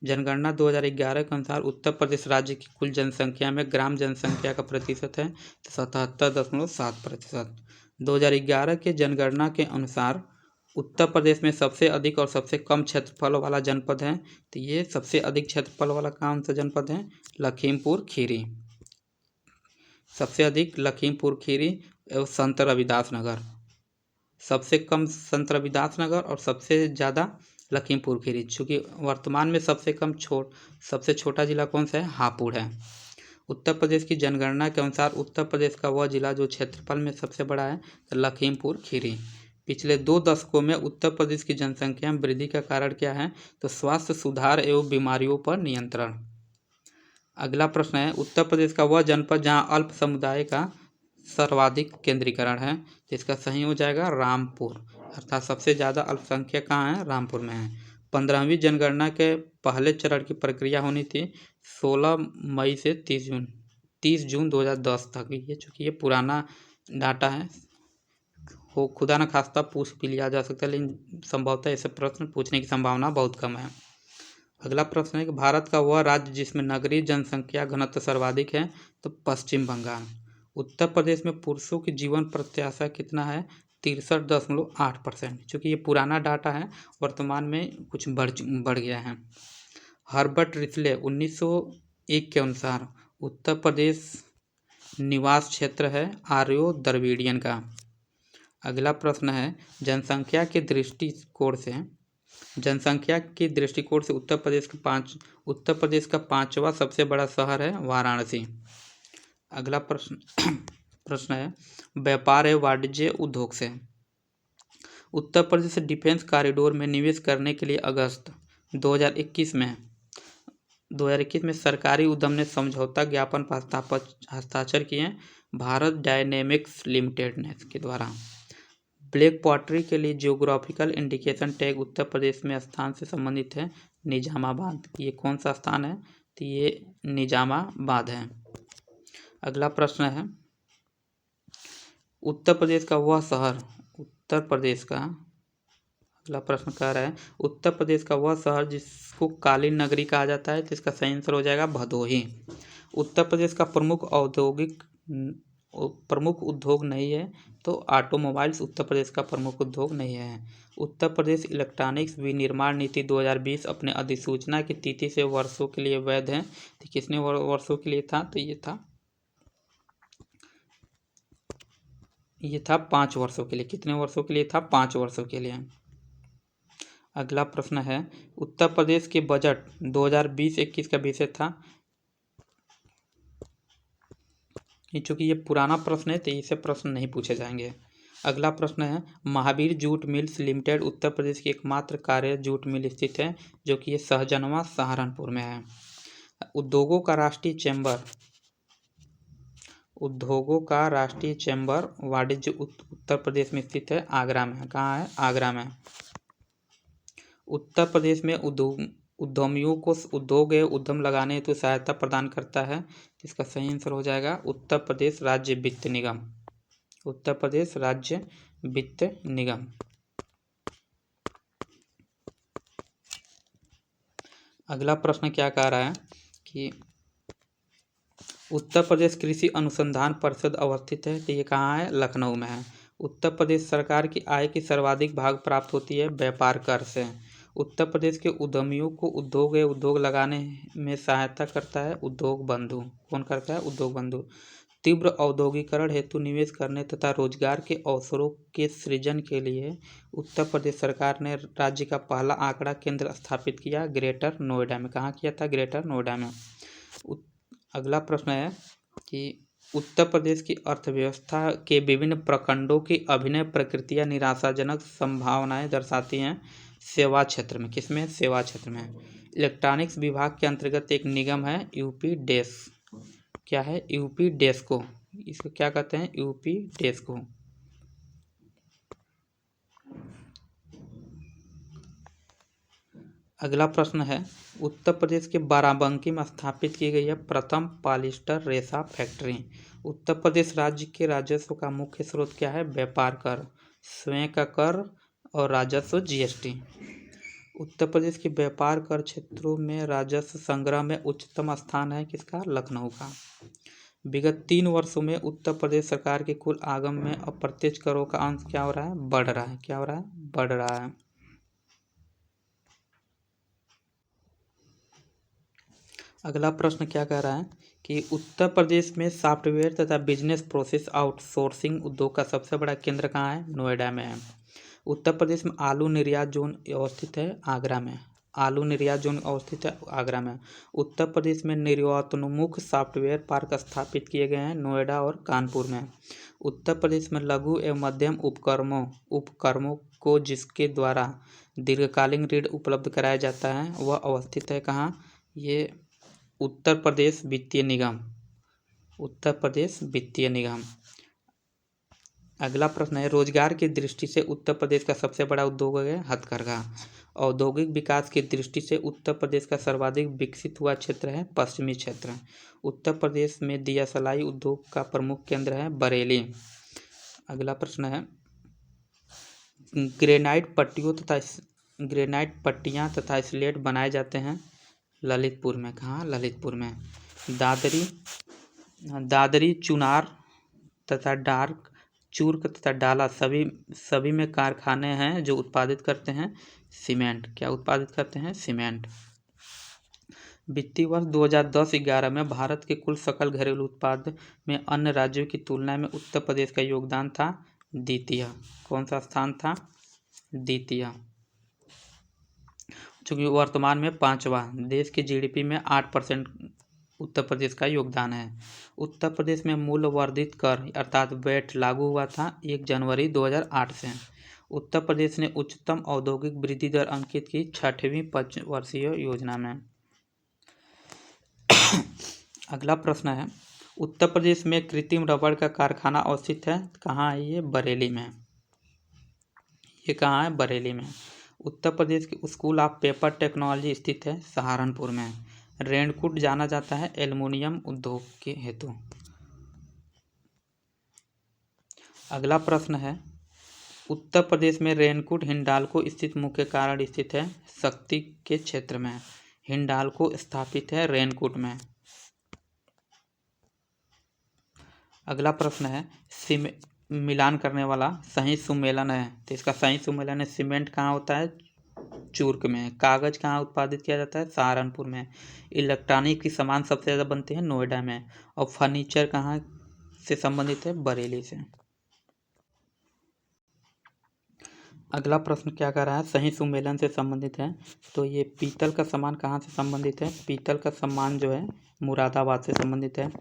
जनगणना 2011 के अनुसार उत्तर प्रदेश राज्य की कुल जनसंख्या में ग्राम जनसंख्या का प्रतिशत है 77.7%। 2011 के जनगणना के अनुसार उत्तर प्रदेश में सबसे अधिक और सबसे कम क्षेत्रफल वाला जनपद है, तो ये सबसे अधिक क्षेत्रफल वाला कौन सा जनपद है? लखीमपुर खीरी। सबसे अधिक लखीमपुर खीरी एवं संत रविदास नगर। सबसे कम संत रविदास नगर और सबसे ज़्यादा लखीमपुर खीरी। चूँकि वर्तमान में सबसे छोटा जिला कौन सा है? हापुड़ है। उत्तर प्रदेश की जनगणना के अनुसार उत्तर प्रदेश का वह जिला जो क्षेत्रफल में सबसे बड़ा है, तो लखीमपुर खीरी। पिछले 2 दशकों में उत्तर प्रदेश की जनसंख्या में वृद्धि का कारण क्या है? तो स्वास्थ्य सुधार एवं बीमारियों पर नियंत्रण। अगला प्रश्न है, उत्तर प्रदेश का वह जनपद जहां अल्प समुदाय का सर्वाधिक केंद्रीकरण है, तो इसका सही हो जाएगा रामपुर। अर्थात सबसे ज़्यादा अल्पसंख्यक कहाँ है? रामपुर में है। 15वीं जनगणना के पहले चरण की प्रक्रिया होनी थी 16 मई से 30 जून 2010 तक। ये चूँकि ये पुराना डाटा है, हो खुदा न खास्ता पूछ भी लिया जा सकता है, लेकिन संभवतः ऐसे प्रश्न पूछने की संभावना बहुत कम है। अगला प्रश्न है कि भारत का वह राज्य जिसमें नगरीय जनसंख्या घनत्व सर्वाधिक है, तो पश्चिम बंगाल। उत्तर प्रदेश में पुरुषों की जीवन प्रत्याशा कितना है? 63.8%। चूँकि ये पुराना डाटा है, वर्तमान में कुछ बढ़ गया है। हर्बर्ट रिस्ले 1901 के अनुसार उत्तर प्रदेश निवास क्षेत्र है आर्यो द्रविडियन का। अगला प्रश्न है, जनसंख्या के दृष्टिकोण से उत्तर प्रदेश का 5वां सबसे बड़ा शहर है वाराणसी। अगला प्रश्न है, व्यापार एवं वाणिज्य उद्योग से उत्तर प्रदेश डिफेंस कॉरिडोर में निवेश करने के लिए अगस्त 2021 में सरकारी उद्यम ने समझौता ज्ञापन पर हस्ताक्षर किए भारत डायनेमिक्स लिमिटेड के द्वारा। ब्लैक पॉटरी के लिए geographical indication tag Uttar Pradesh में स्थान से संबंधित है निजामाबाद। ये कौन सा स्थान है? तो ये निजामाबाद है। अगला प्रश्न है, उत्तर प्रदेश का वह शहर अगला प्रश्न कह रहा है, उत्तर प्रदेश का वह शहर जिसको कालीन नगरी कहा जाता है, तो इसका सही आंसर हो जाएगा भदोही। उत्तर प्रदेश का प्रमुख उद्योग नहीं है, तो ऑटोमोबाइल्स उत्तर प्रदेश का प्रमुख उद्योग नहीं है। उत्तर प्रदेश इलेक्ट्रॉनिक्स विनिर्माण नीति 2020 अपने अधिसूचना की तिथि से वर्षों के लिए वैध है, तो कितने वर्षों के लिए था? तो ये था 5 वर्षों के लिए। कितने वर्षों के लिए था? 5 वर्षों के लिए। अगला प्रश्न है, उत्तर प्रदेश के बजट 2020-21 का विषय था, चूँकि ये पुराना प्रश्न है तो इससे प्रश्न नहीं पूछे जाएंगे। अगला प्रश्न है, Mahavir jute mills limited Uttar Pradesh की एकमात्र कार्य जूट मिल स्थित है, जो कि ये सहजनवा सहारनपुर में है। उद्योगों का राष्ट्रीय चैम्बर वाणिज्य उत्तर प्रदेश में स्थित है आगरा में। कहाँ है? आगरा में। उत्तर प्रदेश में उद्यमियों को उद्योग एवं उद्यम लगाने हेतु सहायता प्रदान करता है, इसका सही आंसर हो जाएगा उत्तर प्रदेश राज्य वित्त निगम। उत्तर प्रदेश राज्य वित्त निगम। अगला प्रश्न क्या कह रहा है कि उत्तर प्रदेश कृषि अनुसंधान परिषद अवस्थित है, तो ये कहाँ है? लखनऊ में है। उत्तर प्रदेश सरकार की आय की सर्वाधिक भाग प्राप्त होती है व्यापार कर से। उत्तर प्रदेश के उद्यमियों को उद्योग लगाने में सहायता करता है उद्योग बंधु। कौन करता है? उद्योग बंधु। तीव्र औद्योगिकरण हेतु निवेश करने तथा रोजगार के अवसरों के सृजन के लिए उत्तर प्रदेश सरकार ने राज्य का पहला आंकड़ा केंद्र स्थापित किया ग्रेटर नोएडा में। कहाँ किया था? ग्रेटर नोएडा में। अगला प्रश्न है कि उत्तर प्रदेश की अर्थव्यवस्था के विभिन्न प्रखंडों की अभिनय प्रकृतियाँ निराशाजनक संभावनाएं दर्शाती हैं सेवा क्षेत्र में। किसमें? सेवा क्षेत्र में। इलेक्ट्रॉनिक्स विभाग के अंतर्गत एक निगम है यूपी डेस्क। क्या है? यूपी डेस्को। इसको क्या कहते हैं? यूपी डेस्को। अगला प्रश्न है, उत्तर प्रदेश के बाराबंकी में स्थापित की गई है प्रथम पॉलिएस्टर रेशा फैक्ट्री। उत्तर प्रदेश राज्य के राजस्व का मुख्य स्रोत क्या है? व्यापार कर। स्वयं का कर और राजस्व जीएसटी। उत्तर प्रदेश के व्यापार कर क्षेत्रों में राजस्व संग्रह में उच्चतम स्थान है किसका? लखनऊ का। विगत 3 वर्षों में उत्तर प्रदेश सरकार के कुल आगम में अप्रत्यक्ष करों का अंश क्या हो रहा है? बढ़ रहा है। क्या हो रहा है? बढ़ रहा है। अगला प्रश्न क्या कह रहा है कि उत्तर प्रदेश में सॉफ्टवेयर तथा बिजनेस प्रोसेस आउटसोर्सिंग उद्योग का सबसे बड़ा केंद्र कहाँ है? नोएडा में है। उत्तर प्रदेश में आलू निर्यात जोन अवस्थित है आगरा में। आलू निर्यात जोन अवस्थित है आगरा में। उत्तर प्रदेश में निर्यातोन्मुख सॉफ्टवेयर पार्क स्थापित किए गए हैं नोएडा और कानपुर में। उत्तर प्रदेश में लघु एवं मध्यम उपक्रमों को जिसके द्वारा दीर्घकालीन ऋण उपलब्ध कराया जाता है वह अवस्थित है कहाँ? ये उत्तर प्रदेश वित्तीय निगम। उत्तर प्रदेश वित्तीय निगम। अगला प्रश्न है रोजगार की दृष्टि से उत्तर प्रदेश का सबसे बड़ा उद्योग है हथकरघा। औद्योगिक विकास की दृष्टि से उत्तर प्रदेश का सर्वाधिक विकसित हुआ क्षेत्र है पश्चिमी क्षेत्र। उत्तर प्रदेश में दिया सलाई उद्योग का प्रमुख केंद्र है बरेली। अगला प्रश्न है ग्रेनाइट पट्टियाँ तथा स्लेट बनाए जाते हैं ललितपुर में। कहाँ? ललितपुर में। दादरी चुनार तथा डार्क चूर्क तथा डाला सभी में कारखाने हैं जो उत्पादित करते हैं सीमेंट। क्या उत्पादित करते हैं? सीमेंट। वित्तीय वर्ष 2010-11 में भारत के कुल सकल घरेलू उत्पाद में अन्य राज्यों की तुलना में उत्तर प्रदेश का योगदान था द्वितीय। कौन सा स्थान था? द्वितीय। चूँकि वर्तमान में 5वां। देश के जीडीपी में 8% उत्तर प्रदेश का योगदान है। उत्तर प्रदेश में मूल्य वर्धित कर अर्थात वैट लागू हुआ था 1 जनवरी 2008 से। उत्तर प्रदेश ने उच्चतम औद्योगिक वृद्धि दर अंकित की 6वीं पंचवर्षीय योजना में। अगला प्रश्न है उत्तर प्रदेश में कृत्रिम रबड़ का कारखाना अवस्थित है कहाँ है? ये बरेली में। ये कहाँ है? बरेली में। उत्तर प्रदेश के स्कूल ऑफ पेपर टेक्नोलॉजी स्थित है सहारनपुर में। रेणकूट जाना जाता है एल्युमिनियम उद्योग के हेतु। अगला प्रश्न है उत्तर प्रदेश में रेणकूट हिंडाल्को स्थित मुख्य कारण स्थित है शक्ति के क्षेत्र में। हिंडाल्को स्थापित है रेणकूट में। अगला प्रश्न है मिलान करने वाला सही सुमेलन है तो इसका सही सुमेलन है सीमेंट कहाँ होता है? चूर्क में। कागज कहाँ उत्पादित किया जाता है? सहारनपुर में। इलेक्ट्रॉनिक की सामान सबसे ज़्यादा बनते हैं नोएडा में। और फर्नीचर कहाँ से संबंधित है? बरेली से। अगला प्रश्न क्या कर रहा है सही सुमेलन से संबंधित है तो ये पीतल का सामान कहाँ से संबंधित है? पीतल का सामान जो है मुरादाबाद से संबंधित है।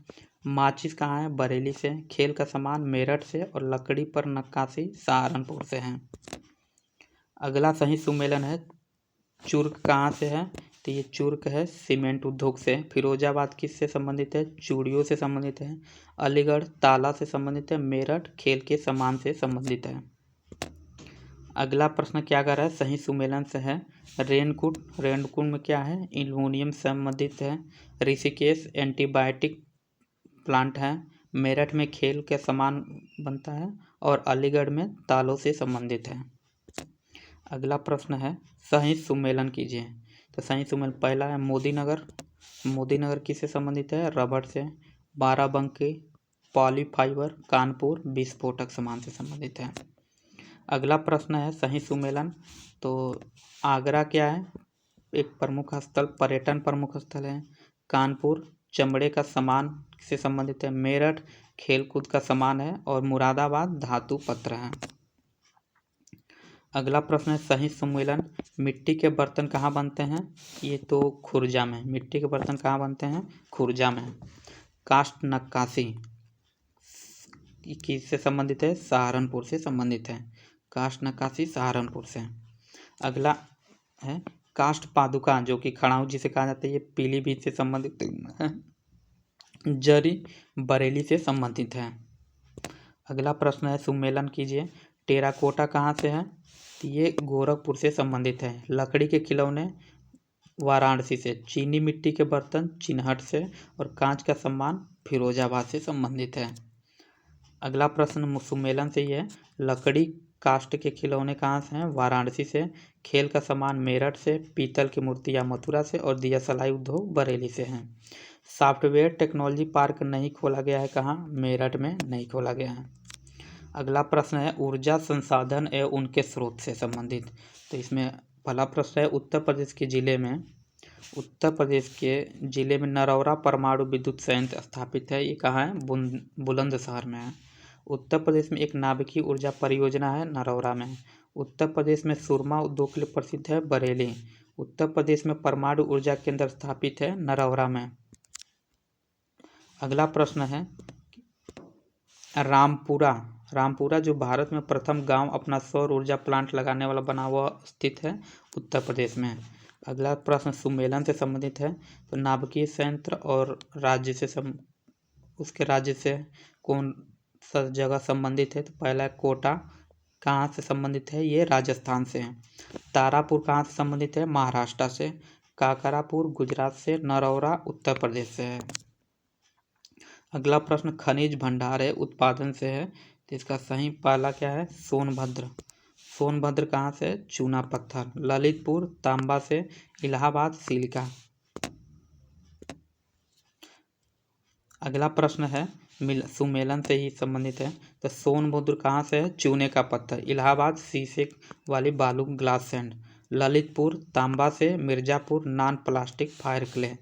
माचिस कहाँ है? बरेली से। खेल का सामान मेरठ से और लकड़ी पर नक्काशी सहारनपुर से है। अगला सही सुमेलन है चूर्क कहाँ से है तो ये चूर्क है सीमेंट उद्योग से। फिरोजाबाद किससे संबंधित है? चूड़ियों से संबंधित है। अलीगढ़ ताला से संबंधित है। मेरठ खेल के सामान से संबंधित है। अगला प्रश्न क्या कर रहा है सही सुमेलन से है रेणकूट में क्या है? एल्युमिनियम संबंधित है। ऋषिकेश एंटीबायोटिक प्लांट है। मेरठ में खेल के सामान बनता है और अलीगढ़ में तालों से संबंधित है। अगला प्रश्न है सही सुमेलन कीजिए तो सही सुमेलन पहला है मोदीनगर किससे संबंधित है? रबड़ से। बाराबंकी पॉलीफाइबर कानपुर विस्फोटक सामान से संबंधित है। अगला प्रश्न है सही सुमेलन तो आगरा क्या है? एक प्रमुख स्थल पर्यटन प्रमुख स्थल है। कानपुर चमड़े का सामान से संबंधित है। मेरठ खेलकूद का सामान है और मुरादाबाद धातु पत्र है। अगला प्रश्न है सही सुमेलन मिट्टी के बर्तन कहाँ बनते हैं? ये तो खुर्जा में। मिट्टी के बर्तन कहाँ बनते हैं? खुर्जा में। कास्ट नक्काशी किससे संबंधित है? सहारनपुर से संबंधित है। कास्ट नक्काशी सहारनपुर से। अगला है कास्ट पादुका जो कि खड़ाऊ जिसे कहा जाता है ये पीलीभीत से संबंधित है। जरी बरेली से संबंधित है। अगला प्रश्न है सुमेलन कीजिए टेराकोटा कहाँ से है? ये गोरखपुर से संबंधित है। लकड़ी के खिलौने वाराणसी से। चीनी मिट्टी के बर्तन चिन्हट से और कांच का सामान फिरोजाबाद से संबंधित है। अगला प्रश्न सुमेलन से ही है लकड़ी काष्ठ के खिलौने कहाँ से हैं? वाराणसी से। खेल का सामान मेरठ से। पीतल की मूर्तियाँ मथुरा से और दिया सलाई उद्योग बरेली से हैं। सॉफ्टवेयर टेक्नोलॉजी पार्क नहीं खोला गया है कहाँ? मेरठ में नहीं खोला गया है। अगला प्रश्न है ऊर्जा संसाधन एवं उनके स्रोत से संबंधित। तो इसमें पहला प्रश्न है उत्तर प्रदेश के जिले में नरौरा परमाणु विद्युत संयंत्र स्थापित है। ये कहाँ है? बुलंदशहर में है। उत्तर प्रदेश में एक नाभिकीय ऊर्जा परियोजना है, नरौरा में। उत्तर प्रदेश में सुरमा उद्योग के लिए प्रसिद्ध है, बरेली। उत्तर प्रदेश में परमाणु ऊर्जा केंद्र स्थापित है, नरौरा में। अगला प्रश्न है रामपुरा जो भारत में प्रथम गांव अपना सौर ऊर्जा प्लांट लगाने वाला बना हुआ स्थित है, उत्तर प्रदेश में। अगला प्रश्न सुमेलन से संबंधित है। तो नाभिकीय संयंत्र और उसके राज्य से कौन सा जगह संबंधित है? तो पहला कोटा कहाँ से संबंधित है? ये राजस्थान से है। तारापुर कहाँ से संबंधित है? महाराष्ट्र से। काकरापुर गुजरात से। नरौरा उत्तर प्रदेश से है। अगला प्रश्न खनिज भंडार है, उत्पादन से है। तो इसका सही पहला क्या है? सोनभद्र कहाँ से? चूना पत्थर। ललितपुर तांबा से। इलाहाबाद सिलिका। अगला प्रश्न है सुमेलन से ही संबंधित है। तो सोनभद्र कहाँ से है? चूने का पत्थर। इलाहाबाद शीशे वाली बालू ग्लास सैंड। ललितपुर तांबा से। Mirzapur non plastic fire clay.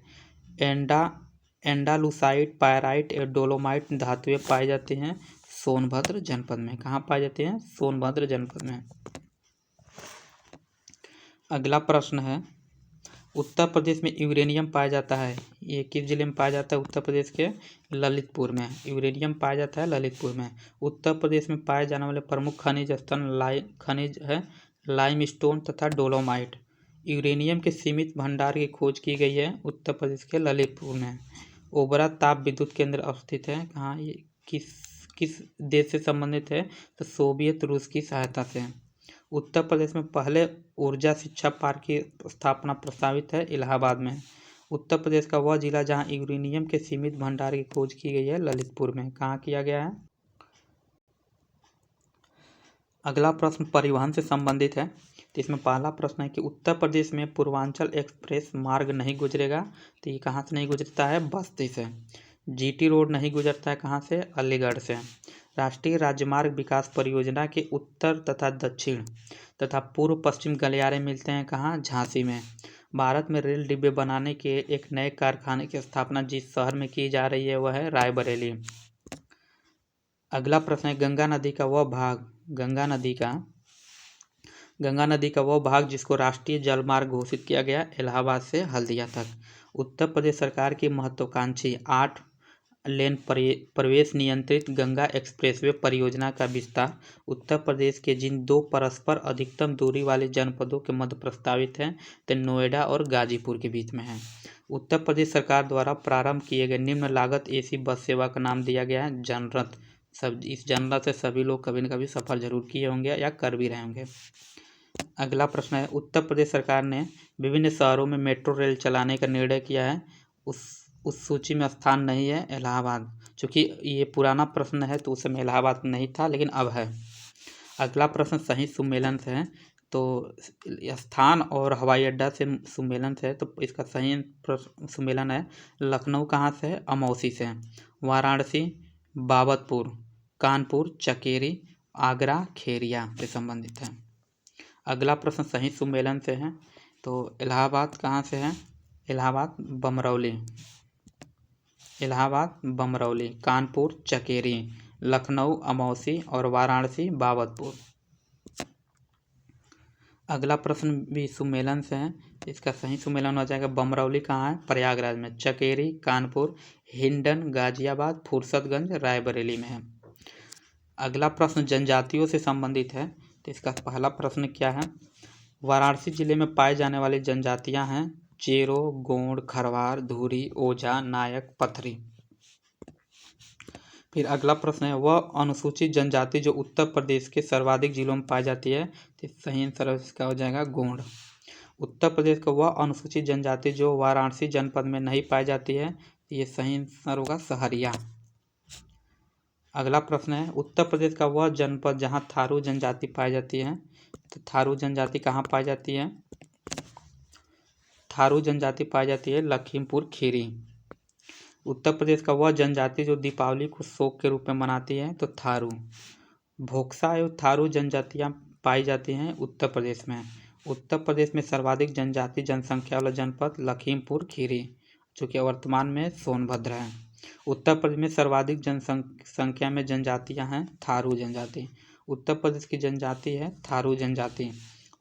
Andalusite pyrite और डोलोमाइट धातुएं पाई जाती हैं सोनभद्र जनपद में। कहाँ पाई जाती हैं? सोनभद्र जनपद में। अगला प्रश्न है उत्तर प्रदेश में यूरेनियम पाया जाता है, ये किस जिले में पाया जाता है? उत्तर प्रदेश के ललितपुर में यूरेनियम पाया जाता है, ललितपुर में। उत्तर प्रदेश में पाए जाने वाले प्रमुख खनिज है लाइमस्टोन तथा डोलोमाइट। यूरेनियम के सीमित भंडार की खोज की गई है उत्तर प्रदेश के ललितपुर में। ओबरा ताप विद्युत केंद्र अवस्थित है कहाँ? ये किस देश से संबंधित है? तो सोवियत रूस की सहायता से। उत्तर प्रदेश में पहले ऊर्जा शिक्षा पार्क की स्थापना प्रस्तावित है, इलाहाबाद में। उत्तर प्रदेश का वह जिला जहां यूरेनियम के सीमित भंडार की खोज की गई है, ललितपुर में। कहाँ किया गया है? अगला प्रश्न परिवहन से संबंधित है। तो इसमें पहला प्रश्न है कि उत्तर प्रदेश में पूर्वांचल एक्सप्रेस मार्ग नहीं गुजरेगा। तो ये कहाँ से नहीं गुजरता है? बस्ती से। जीटी रोड नहीं गुजरता है कहाँ से? अलीगढ़ से। राष्ट्रीय राजमार्ग विकास परियोजना के उत्तर तथा दक्षिण तथा पूर्व पश्चिम गलियारे मिलते हैं कहाँ? झांसी में। भारत में रेल डिब्बे बनाने के एक नए कारखाने की स्थापना जिस शहर में की जा रही है वह है रायबरेली। अगला प्रश्न है गंगा नदी का वह भाग जिसको राष्ट्रीय जलमार्ग घोषित किया गया, इलाहाबाद से हल्दिया तक। उत्तर प्रदेश सरकार की महत्वाकांक्षी 8 लेन प्रवेश नियंत्रित गंगा एक्सप्रेसवे परियोजना का विस्तार उत्तर प्रदेश के जिन 2 परस्पर अधिकतम दूरी वाले जनपदों के मध्य प्रस्तावित है, तो नोएडा और गाजीपुर के बीच में है। उत्तर प्रदेश सरकार द्वारा प्रारंभ किए गए निम्न लागत एसी बस सेवा का नाम दिया गया है जनरथ। इस जनरथ से सभी लोग कभी न कभी सफर जरूर किए होंगे या कर भी रहे होंगे। अगला प्रश्न है उत्तर प्रदेश सरकार ने विभिन्न शहरों में मेट्रो रेल चलाने का निर्णय किया है, उस सूची में स्थान नहीं है इलाहाबाद। चूँकि ये पुराना प्रश्न है तो उस समय इलाहाबाद नहीं था, लेकिन अब है। अगला प्रश्न सही सुमेलन से है। तो स्थान और हवाई अड्डा से सुमेलन से है, तो इसका सही सुमेलन है लखनऊ कहाँ से है? अमौसी से। वाराणसी बाबतपुर, कानपुर चकेरी, आगरा खेरिया से संबंधित है। अगला प्रश्न सही सुमेलन से है। तो इलाहाबाद कहाँ से है? इलाहाबाद बमरौली, कानपुर चकेरी, लखनऊ अमौसी और वाराणसी बाबतपुर। अगला प्रश्न भी सुमेलन से है, इसका सही सुमेलन हो जाएगा बमरौली कहाँ है? प्रयागराज में। चकेरी कानपुर, हिंडन गाजियाबाद, फुर्सतगंज रायबरेली में है। अगला प्रश्न जनजातियों से संबंधित है। तो इसका पहला प्रश्न क्या है? वाराणसी जिले में पाए जाने वाली जनजातियां हैं चेरो, गोंड, खरवार, धूरी, ओझा, नायक, पथरी। फिर अगला प्रश्न है वह अनुसूचित जनजाति जो उत्तर प्रदेश के सर्वाधिक जिलों में पाई जाती है। तो सही आंसर इसका हो जाएगा गोंड। उत्तर प्रदेश का वह अनुसूचित जनजाति जो वाराणसी जनपद में नहीं पाई जाती है, ये सही आंसर होगा सहरिया। अगला प्रश्न है, उत्तर प्रदेश का वह जनपद जहां थारू जनजाति पाई जाती है। तो थारू जनजाति कहाँ पाई जाती है? थारू जनजाति पाई जाती है लखीमपुर खीरी। उत्तर प्रदेश का वह जनजाति जो दीपावली को शोक के रूप में मनाती है। तो थारू। भोक्सा एवं थारू जनजातियां पाई जाती हैं उत्तर प्रदेश में। उत्तर प्रदेश में सर्वाधिक जनजाति जनसंख्या वाला जनपद लखीमपुर खीरी, जो कि वर्तमान में सोनभद्र है। उत्तर प्रदेश में सर्वाधिक जनसंख्या में जनजातियां हैं थारू जनजाति। उत्तर प्रदेश की जनजाति है थारू जनजाति।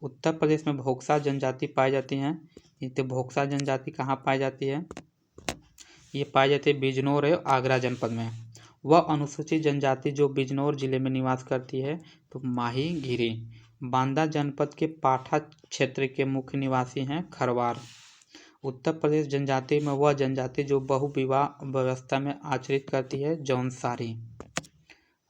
उत्तर प्रदेश में भोक्सा जनजाति पाई जाती हैं। तो भोक्सा जनजाति कहाँ पाई जाती है? ये पाई जाती है बिजनौर एवं आगरा जनपद में। वह अनुसूचित जनजाति जो बिजनौर जिले में निवास करती है। तो माही गिरी। बांदा जनपद के पाठा क्षेत्र के मुख्य निवासी हैं खरवार। उत्तर प्रदेश जनजाति में वह जनजाति जो बहुविवाह व्यवस्था में आचरित करती है जौनसारी।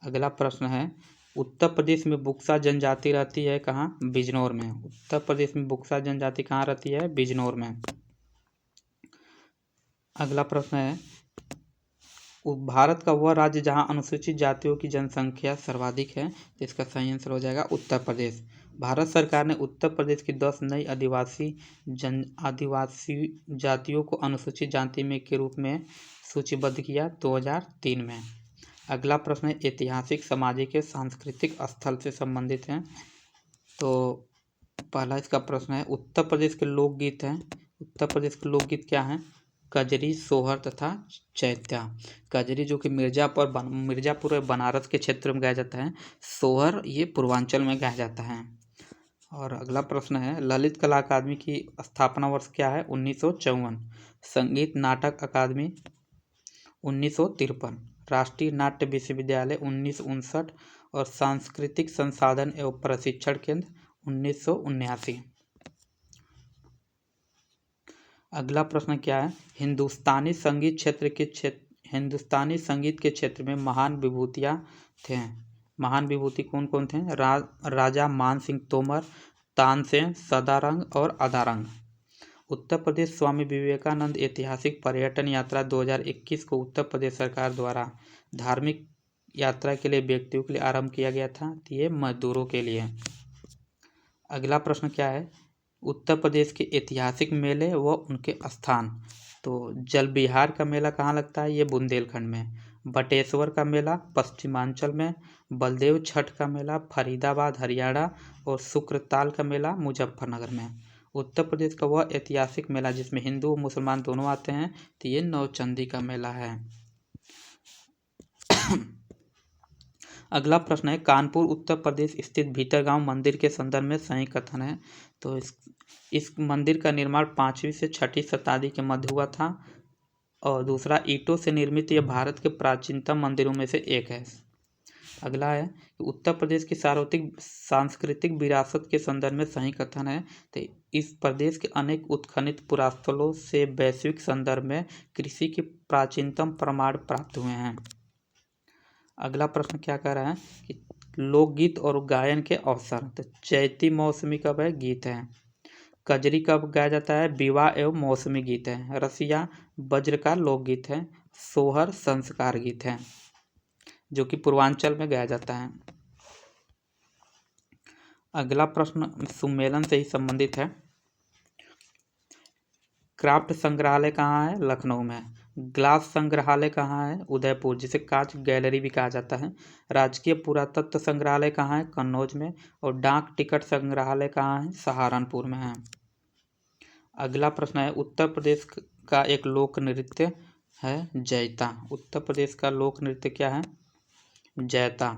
अगला प्रश्न है, उत्तर प्रदेश में बुक्सा जनजाति रहती है कहाँ? बिजनौर में। उत्तर प्रदेश में बुक्सा जनजाति कहाँ रहती है? बिजनौर में। अगला प्रश्न है, भारत का वह राज्य जहां अनुसूचित जातियों की जनसंख्या सर्वाधिक है। तो इसका सही आंसर हो जाएगा उत्तर प्रदेश। भारत सरकार ने उत्तर प्रदेश की 10 नई आदिवासी जातियों को अनुसूचित जाति में के रूप में सूचीबद्ध किया 2003 में। अगला प्रश्न है, ऐतिहासिक, सामाजिक, सांस्कृतिक स्थल से संबंधित है। तो पहला इसका प्रश्न है, उत्तर प्रदेश के लोकगीत हैं। उत्तर प्रदेश के लोकगीत क्या हैं? कजरी, सोहर तथा चैत्या। कजरी जो कि मिर्जापुर और बनारस के क्षेत्र में गाया जाता है। सोहर ये पूर्वांचल में गाया जाता है। और अगला प्रश्न है, ललित कला अकादमी की स्थापना वर्ष क्या है? 1954। संगीत नाटक अकादमी 1953। राष्ट्रीय नाट्य विश्वविद्यालय 1959 और सांस्कृतिक संसाधन एवं प्रशिक्षण केंद्र 1979। अगला प्रश्न क्या है, हिंदुस्तानी संगीत के क्षेत्र में महान विभूतियाँ थे। महान विभूति कौन कौन थे? राजा मान सिंह तोमर, तानसेन, सदारंग और अदारंग। उत्तर प्रदेश स्वामी विवेकानंद ऐतिहासिक पर्यटन यात्रा 2021 को उत्तर प्रदेश सरकार द्वारा धार्मिक यात्रा के लिए व्यक्तियों के लिए आरंभ किया गया था। ये मजदूरों के लिए। अगला प्रश्न क्या है, उत्तर प्रदेश के ऐतिहासिक मेले व उनके स्थान। तो जल विहार का मेला कहाँ लगता है? ये बुंदेलखंड में। बटेश्वर का मेला पश्चिमांचल में। बलदेव छठ का मेला फरीदाबाद हरियाणा और शुक्रताल का मेला मुजफ्फरनगर में। उत्तर प्रदेश का वह ऐतिहासिक मेला जिसमें हिंदू और मुसलमान दोनों आते हैं। तो ये नौचंदी का मेला है। अगला प्रश्न है, कानपुर उत्तर प्रदेश स्थित भीतरगांव मंदिर के संदर्भ में सही कथन है। तो इस मंदिर का निर्माण 5वीं से 6वीं शताब्दी के मध्य हुआ था। और दूसरा, ईंटों से निर्मित यह भारत के प्राचीनतम मंदिरों में से एक है। अगला है, उत्तर प्रदेश की सांस्कृतिक विरासत के संदर्भ में सही कथन है। तो इस प्रदेश के अनेक उत्खनित पुरास्थलों से वैश्विक संदर्भ में कृषि के प्राचीनतम प्रमाण प्राप्त हुए हैं। अगला प्रश्न क्या कह रहा है कि लोकगीत और गायन के अवसर। तो चैती मौसमी कब है? गीत है। कजरी कब गाया जाता है? विवाह एवं मौसमी गीत है। रसिया वज्र का लोकगीत है। सोहर संस्कार गीत है जो कि पूर्वांचल में गाया जाता है। अगला प्रश्न सम्मेलन से ही संबंधित है। क्राफ्ट संग्रहालय कहाँ है? लखनऊ में। ग्लास संग्रहालय कहाँ है? उदयपुर, जिसे कांच गैलरी भी कहा जाता है। राजकीय पुरातत्व संग्रहालय कहाँ है? कन्नौज में। और डाक टिकट संग्रहालय कहाँ है? सहारनपुर में है। अगला प्रश्न है, उत्तर प्रदेश का एक लोक नृत्य है जैता। उत्तर प्रदेश का लोक नृत्य क्या है? जैता।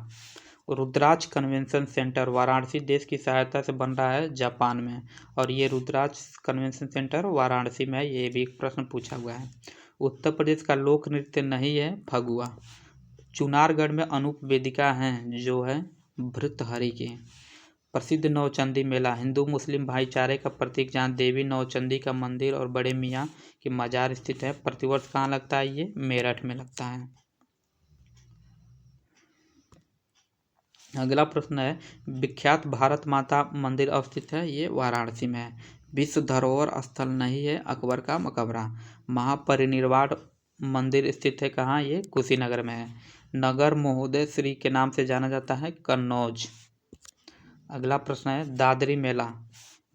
रुद्राक्ष कन्वेंशन सेंटर वाराणसी देश की सहायता से बन रहा है जापान में। और ये रुद्राक्ष कन्वेंशन सेंटर वाराणसी में है। ये भी एक प्रश्न पूछा हुआ है। उत्तर प्रदेश का लोक नृत्य नहीं है फगुआ। चुनारगढ़ में अनूप वेदिका हैं जो है भृतहरि की। प्रसिद्ध नौचंदी मेला हिंदू मुस्लिम भाईचारे का प्रतीक, जहाँ देवी नौचंदी का मंदिर और बड़े मियाँ की मजार स्थित है। प्रतिवर्ष कहाँ लगता है? ये मेरठ में लगता है। अगला प्रश्न है, विख्यात भारत माता मंदिर अवस्थित है। ये वाराणसी में है। विश्व धरोहर स्थल नहीं है अकबर का मकबरा। महापरिनिर्वाण मंदिर स्थित है कहाँ? ये कुशीनगर में है। नगर महोदय श्री के नाम से जाना जाता है? कन्नौज। अगला प्रश्न है दादरी मेला।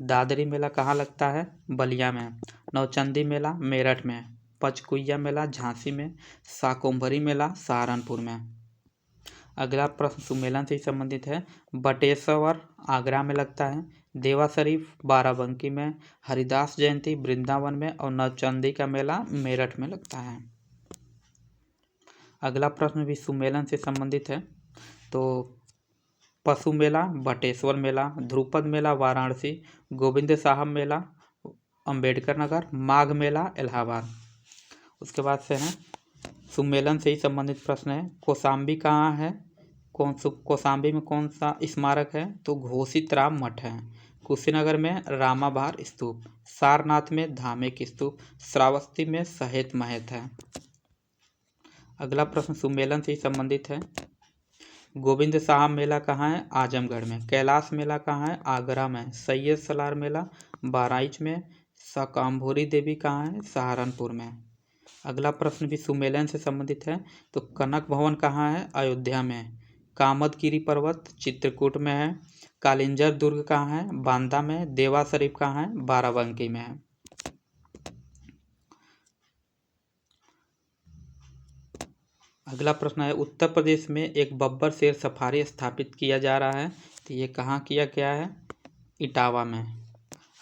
दादरी मेला कहाँ लगता है? बलिया में। नौचंदी मेला मेरठ में। पचकुइया मेला झांसी में। शाकोंभरी मेला सहारनपुर में। अगला प्रश्न सुमेलन से संबंधित है। बटेश्वर आगरा में लगता है। देवा शरीफ बाराबंकी में। हरिदास जयंती वृंदावन में और नौचंदी का मेला मेरठ में लगता है। अगला प्रश्न भी सुमेलन से संबंधित है। तो पशु मेला बटेश्वर मेला। ध्रुपद मेला वाराणसी। गोविंद साहब मेला अंबेडकर नगर। माघ मेला इलाहाबाद। उसके बाद से है सुमेलन से ही संबंधित प्रश्न है। कौशाम्बी कहाँ है? कौशाम्बी में कौन सा स्मारक है? तो घोषित राम मठ है। कुशीनगर में रामाभार स्तूप। सारनाथ में धामेक स्तूप। श्रावस्ती में सहेत महत है। अगला प्रश्न सुमेलन से ही संबंधित है। गोविंद साहब मेला कहाँ है? आजमगढ़ में। कैलाश मेला कहाँ है? आगरा में। सैयद सलार मेला बहराइच में। शाकंभरी देवी कहाँ है? सहारनपुर में। अगला प्रश्न भी सुमेलन से संबंधित है। तो कनक भवन कहाँ है? अयोध्या में। कामदगिरी पर्वत चित्रकूट में है। कालिंजर दुर्ग कहाँ है? बांदा में। देवा शरीफ कहाँ है? बाराबंकी में है। अगला प्रश्न है उत्तर प्रदेश में एक बब्बर शेर सफारी स्थापित किया जा रहा है, तो ये कहाँ किया गया है? इटावा में।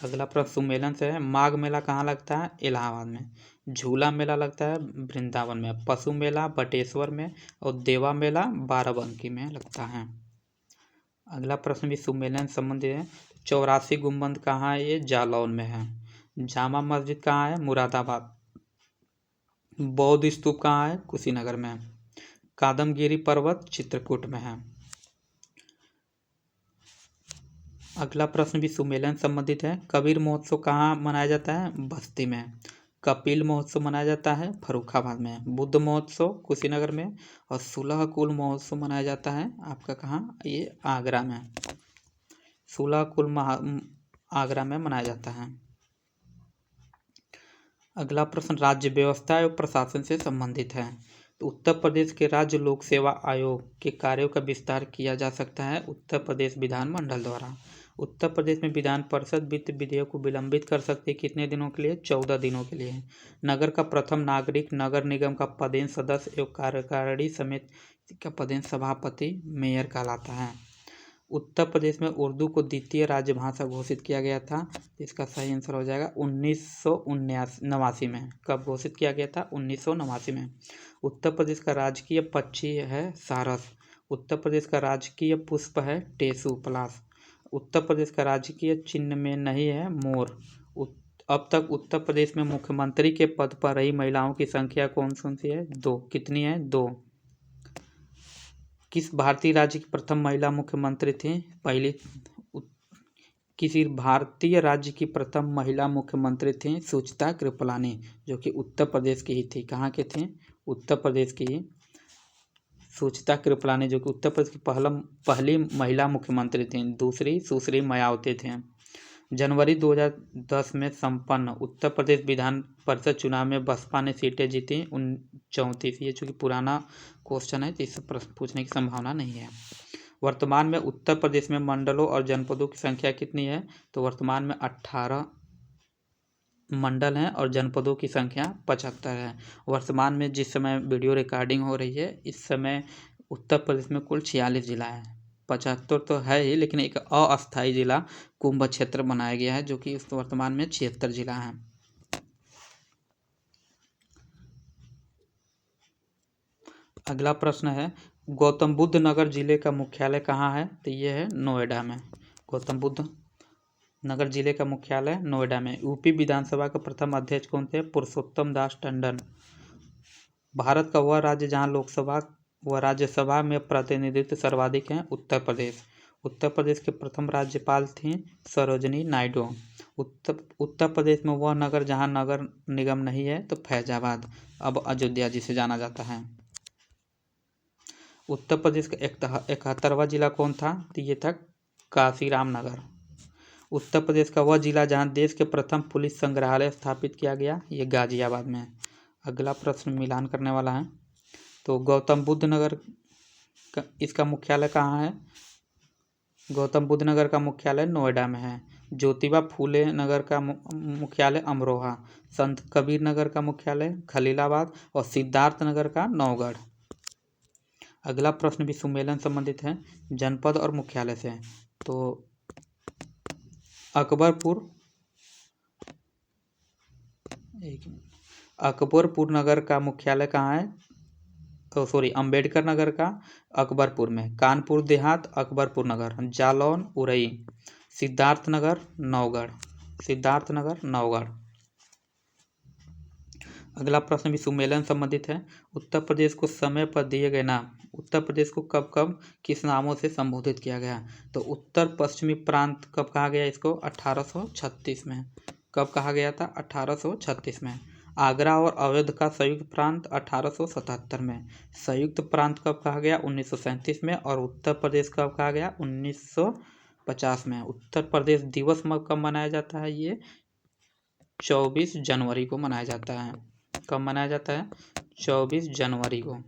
अगला प्रश्न सुमेलन से है। माघ मेला कहाँ लगता है? इलाहाबाद में। झूला मेला लगता है वृंदावन में। पशु मेला बटेश्वर में और देवा मेला बाराबंकी में लगता है। अगला प्रश्न भी सुमेलन संबंधित है। 84 गुंबद कहाँ है? ये जालौन में है। जामा मस्जिद कहाँ है? मुरादाबाद। बौद्ध स्तूप कहाँ है? कुशीनगर में। कादमगिरी पर्वत चित्रकूट में है। अगला प्रश्न भी सुमेलन संबंधित है। कबीर महोत्सव कहाँ मनाया जाता है? बस्ती में। कपिल महोत्सव मनाया जाता है फर्रुखाबाद में। बुद्ध महोत्सव कुशीनगर में और सुलह कुल महोत्सव मनाया जाता है आपका कहाँ? ये आगरा में। सुलह कुल आगरा में मनाया जाता है। अगला प्रश्न राज्य व्यवस्था एवं प्रशासन से संबंधित है। तो उत्तर प्रदेश के राज्य लोक सेवा आयोग के कार्यों का विस्तार किया जा सकता है उत्तर प्रदेश विधानमंडल द्वारा। उत्तर प्रदेश में विधान परिषद वित्त विधेयक को विलंबित कर सकती है कितने दिनों के लिए? 14 दिनों के लिए। नगर का प्रथम नागरिक नगर निगम का पदेन सदस्य एवं कार्यकारिणी समिति का पदेन सभापति मेयर कहलाता है। उत्तर प्रदेश में उर्दू को द्वितीय राजभाषा घोषित किया गया था। इसका सही आंसर हो जाएगा 1989 में। कब घोषित किया गया था? 1989 में। उत्तर प्रदेश का राजकीय पक्षी है सारस। उत्तर प्रदेश का राजकीय पुष्प है टेसू पलाश। उत्तर प्रदेश का राजकीय चिन्ह में नहीं है मोर। अब तक उत्तर प्रदेश में मुख्यमंत्री के पद पर रही महिलाओं की संख्या कौन सी है? 2। कितनी है? 2। किस भारतीय राज्य की प्रथम महिला मुख्यमंत्री थी? पहली। किसी भारतीय राज्य की प्रथम महिला मुख्यमंत्री थी सुचित्रा कृपलानी, जो कि उत्तर प्रदेश की ही थी। कहाँ की थी? उत्तर प्रदेश की ही सुचित्रा कृपलानी, जो कि उत्तर प्रदेश की पहली महिला मुख्यमंत्री थी। दूसरी सुश्री मायावती थी। जनवरी 2010 में संपन्न उत्तर प्रदेश विधान परिषद चुनाव में बसपा ने सीटें जीती 34। ये चूँकि पुराना क्वेश्चन है तो इससे प्रश्न पूछने की संभावना नहीं है। वर्तमान में उत्तर प्रदेश में मंडलों और जनपदों की संख्या कितनी है? तो वर्तमान में 18 मंडल हैं और जनपदों की संख्या 75 है। वर्तमान में जिस समय वीडियो रिकॉर्डिंग हो रही है इस समय उत्तर प्रदेश में कुल 46 जिला है। 75 तो है ही, लेकिन एक अस्थायी जिला कुंभ क्षेत्र बनाया गया है, जो कि वर्तमान में 76 जिला है। अगला प्रश्न है गौतम बुद्ध नगर जिले का मुख्यालय कहाँ है? तो ये है नोएडा में। गौतम बुद्ध नगर जिले का मुख्यालय नोएडा में। यूपी विधानसभा के प्रथम अध्यक्ष कौन थे? पुरुषोत्तम दास टंडन। भारत का वह राज्य जहाँ लोकसभा व राज्यसभा में प्रतिनिधित्व सर्वाधिक है? उत्तर प्रदेश। उत्तर प्रदेश के प्रथम राज्यपाल थी सरोजनी नायडू। उत्तर प्रदेश में वह नगर जहाँ नगर निगम नहीं है? तो फैजाबाद, अब अयोध्या जिसे जाना जाता है। उत्तर प्रदेश का 71वां जिला कौन था? तो ये था काशीराम नगर। उत्तर प्रदेश का वह जिला जहां देश के प्रथम पुलिस संग्रहालय स्थापित किया गया? ये गाजियाबाद में। अगला प्रश्न मिलान करने वाला है। तो गौतम बुद्ध नगर इसका मुख्यालय कहाँ है? गौतम बुद्ध नगर का मुख्यालय नोएडा में है। ज्योतिबा फूले नगर का मुख्यालय अमरोहा, संत कबीर नगर का मुख्यालय खलीलाबाद और सिद्धार्थ नगर का नौगढ़। अगला प्रश्न भी सुमेलन संबंधित है, जनपद और मुख्यालय से। तो अकबरपुर नगर का मुख्यालय कहाँ है? अंबेडकर नगर का अकबरपुर में। कानपुर देहात अकबरपुर नगर, जालौन उरई, सिद्धार्थ नगर नौगढ़। अगला प्रश्न भी सुमेलन संबंधित है, उत्तर प्रदेश को समय पर दिए गए नाम। उत्तर प्रदेश को कब कब किस नामों से संबोधित किया गया? तो उत्तर पश्चिमी प्रांत कब कहा गया इसको? 1836 में। कब कहा गया था? 1836 में। आगरा और अवध का संयुक्त प्रांत 1877 में। संयुक्त प्रांत कब कहा गया? 1937 में। और उत्तर प्रदेश कब कहा गया? 1950 में। उत्तर प्रदेश दिवस कब मनाया जाता है? ये 24 जनवरी को मनाया जाता है। कब मनाया जाता है? 24 जनवरी को।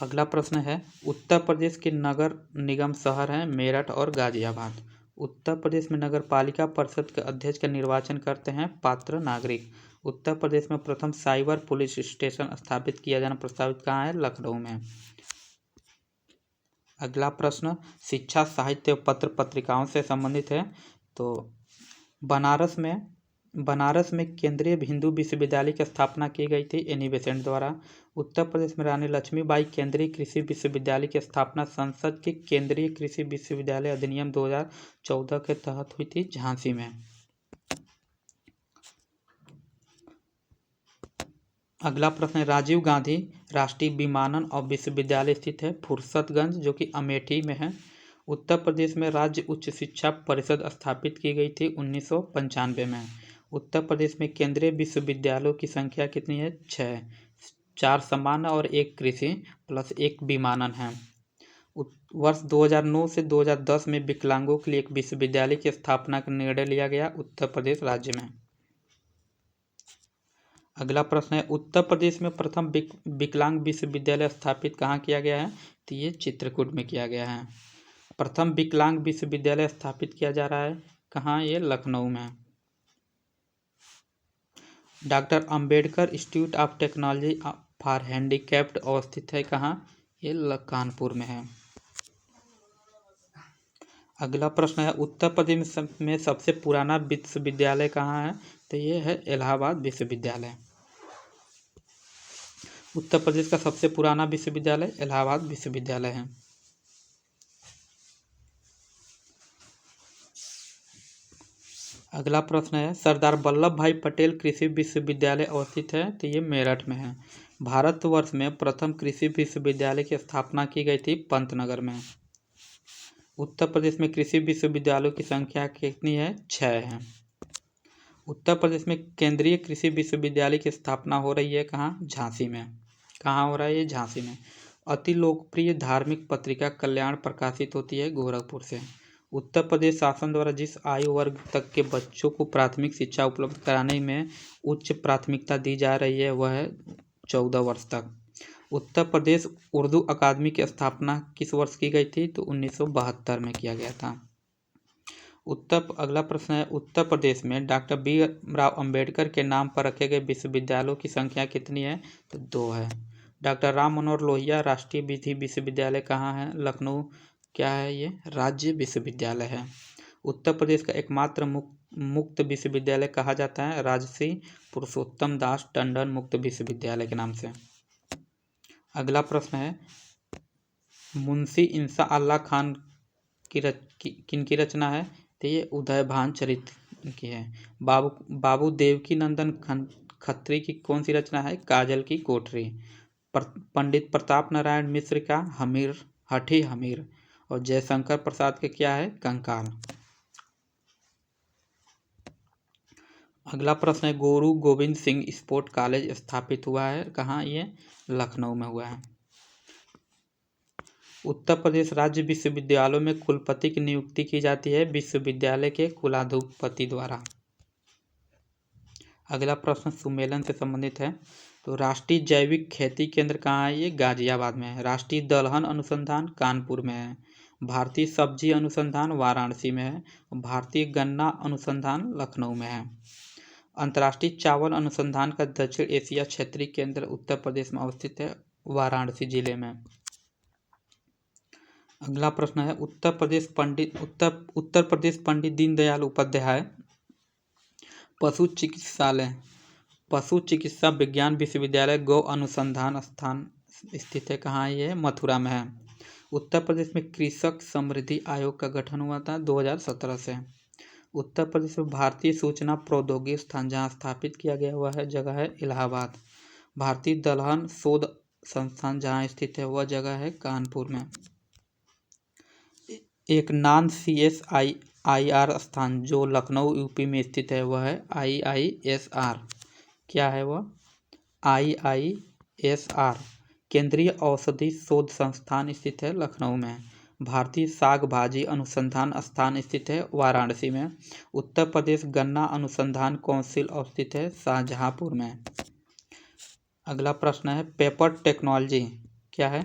अगला प्रश्न है, उत्तर प्रदेश के नगर निगम शहर हैं मेरठ और गाजियाबाद। उत्तर प्रदेश में नगर पालिका परिषद के अध्यक्ष का निर्वाचन करते हैं पात्र नागरिक। उत्तर प्रदेश में प्रथम साइबर पुलिस स्टेशन स्थापित किया जाना प्रस्तावित कहाँ है? लखनऊ में। अगला प्रश्न शिक्षा, साहित्य, पत्र पत्रिकाओं से संबंधित है। तो बनारस में केंद्रीय हिंदू विश्वविद्यालय की स्थापना की गई थी एनी बेसेंट द्वारा। उत्तर प्रदेश में रानी लक्ष्मीबाई केंद्रीय कृषि विश्वविद्यालय की स्थापना संसद के केंद्रीय कृषि विश्वविद्यालय अधिनियम 2014 के तहत हुई थी झांसी में। अगला प्रश्न है, राजीव गांधी राष्ट्रीय विमानन और विश्वविद्यालय स्थित है फुर्सतगंज, जो कि अमेठी में है। उत्तर प्रदेश में राज्य उच्च शिक्षा परिषद स्थापित की गई थी 1995 में। उत्तर प्रदेश में केंद्रीय विश्वविद्यालयों की संख्या कितनी है? 6। 4 सामान्य और 1 कृषि प्लस 1 विमानन है। वर्ष 2009 से 2010 में विकलांगों के लिए एक विश्वविद्यालय की स्थापना का निर्णय लिया गया उत्तर प्रदेश राज्य में। अगला प्रश्न है, उत्तर प्रदेश में प्रथम विकलांग विश्वविद्यालय स्थापित कहाँ किया गया है? तो ये चित्रकूट में किया गया है। प्रथम विकलांग विश्वविद्यालय स्थापित किया जा रहा है कहाँ? ये लखनऊ में। Doctor Ambedkar institute of technology for handicapped अवस्थित है कहाँ? ये कानपुर में है। अगला प्रश्न है, उत्तर प्रदेश में सबसे पुराना विश्वविद्यालय कहाँ है? तो ये है इलाहाबाद विश्वविद्यालय। उत्तर प्रदेश का सबसे पुराना विश्वविद्यालय इलाहाबाद विश्वविद्यालय है। अगला प्रश्न है, सरदार वल्लभ भाई पटेल कृषि विश्वविद्यालय अवस्थित है? तो ये मेरठ में है। भारतवर्ष में प्रथम कृषि विश्वविद्यालय की स्थापना की गई थी पंतनगर में। उत्तर प्रदेश में कृषि विश्वविद्यालयों की संख्या कितनी है? 6 है। उत्तर प्रदेश में केंद्रीय कृषि विश्वविद्यालय की स्थापना हो रही है कहाँ? झांसी में। कहाँ हो रहा है ये? झांसी में। अति लोकप्रिय धार्मिक पत्रिका कल्याण प्रकाशित होती है गोरखपुर से। उत्तर प्रदेश शासन द्वारा जिस आयु वर्ग तक के बच्चों को प्राथमिक शिक्षा उपलब्ध कराने में उच्च प्राथमिकता दी जा रही है वह है 14 वर्ष तक। उत्तर प्रदेश उर्दू अकादमी की स्थापना किस वर्ष की गई थी? तो 1972 में किया गया था। अगला प्रश्न है, उत्तर प्रदेश में डॉक्टर BR अम्बेडकर के नाम पर रखे गए विश्वविद्यालयों की संख्या कितनी है? तो 2 है। डॉक्टर राम मनोहर लोहिया राष्ट्रीय विधि विश्वविद्यालय कहाँ है? लखनऊ। क्या है ये? राज्य विश्वविद्यालय है। उत्तर प्रदेश का एकमात्र मुक्त विश्वविद्यालय कहा जाता है राजर्षि पुरुषोत्तम दास टंडन मुक्त विश्वविद्यालय के नाम से। अगला प्रश्न है, मुंशी इंसा अल्लाह खान किनकी रचना है? तो ये उदयभान चरित्र की है। बाबू देवकी नंदन खत्री की कौन सी रचना है? काजल की कोठरी। पंडित प्रताप नारायण मिश्र का हठी हमीर और जयशंकर प्रसाद के क्या है? कंकाल। अगला प्रश्न है, गुरु गोविंद सिंह स्पोर्ट कॉलेज स्थापित हुआ है कहाँ? ये लखनऊ में हुआ है। उत्तर प्रदेश राज्य विश्वविद्यालयों में कुलपति की नियुक्ति की जाती है विश्वविद्यालय के कुलाधिपति द्वारा। अगला प्रश्न सुमेलन से संबंधित है। तो राष्ट्रीय जैविक खेती केंद्र कहाँ है? ये गाजियाबाद में है। राष्ट्रीय दलहन अनुसंधान कानपुर में है। भारतीय सब्जी अनुसंधान वाराणसी में है। भारतीय गन्ना अनुसंधान लखनऊ में है। अंतर्राष्ट्रीय चावल अनुसंधान का दक्षिण एशिया क्षेत्रीय केंद्र उत्तर प्रदेश में अवस्थित है, वाराणसी जिले में। अगला प्रश्न है उत्तर प्रदेश पंडित दीनदयाल उपाध्याय पशु चिकित्सा विज्ञान विश्वविद्यालय गौ अनुसंधान स्थान स्थित है। कहाँ ये? मथुरा में है। उत्तर प्रदेश में कृषक समृद्धि आयोग का गठन हुआ था 2017 से। उत्तर प्रदेश में भारतीय सूचना प्रौद्योगिकी संस्थान जहाँ स्थापित किया गया हुआ है जगह है इलाहाबाद। भारतीय दलहन शोध संस्थान जहाँ स्थित है वह जगह है कानपुर में। एक नॉन CSIR स्थान जो लखनऊ यूपी में स्थित है वह है IISR। क्या है वह? IISR केंद्रीय औषधि शोध संस्थान स्थित है लखनऊ में। भारतीय साग भाजी अनुसंधान स्थान स्थित है वाराणसी में। उत्तर प्रदेश गन्ना अनुसंधान कौंसिल स्थित है शाहजहांपुर में। अगला प्रश्न है पेपर टेक्नोलॉजी। क्या है?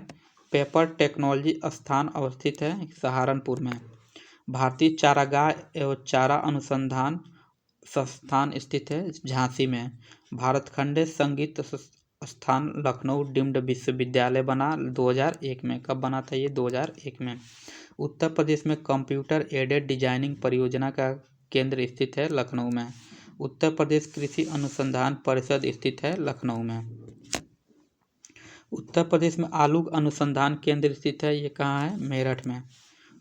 पेपर टेक्नोलॉजी स्थान अवस्थित है सहारनपुर में। भारतीय चारागाह एवं चारा अनुसंधान संस्थान स्थित है झांसी में। भारतखंडे संगीत स्थान लखनऊ डीम्ड विश्वविद्यालय बना 2001 में। कब बना था ये? 2001 में। उत्तर प्रदेश में कंप्यूटर एडेड डिजाइनिंग परियोजना का केंद्र स्थित है लखनऊ में। उत्तर प्रदेश कृषि अनुसंधान परिषद स्थित है लखनऊ में। उत्तर प्रदेश में आलू अनुसंधान केंद्र स्थित है, ये कहाँ है? मेरठ में।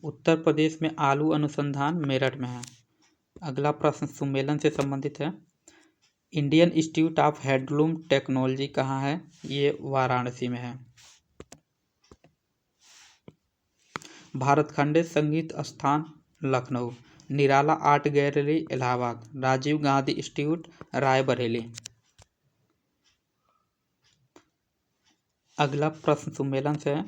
उत्तर प्रदेश में आलू अनुसंधान मेरठ में है। अगला प्रश्न सुमेलन से संबंधित है। Indian institute of handloom technology कहाँ है? ये वाराणसी में है। भारतखंडे संगीत स्थान Lucknow. Nirala art gallery Allahabad. Rajiv Gandhi institute Raebareli. अगला प्रश्न सुमेलन से है।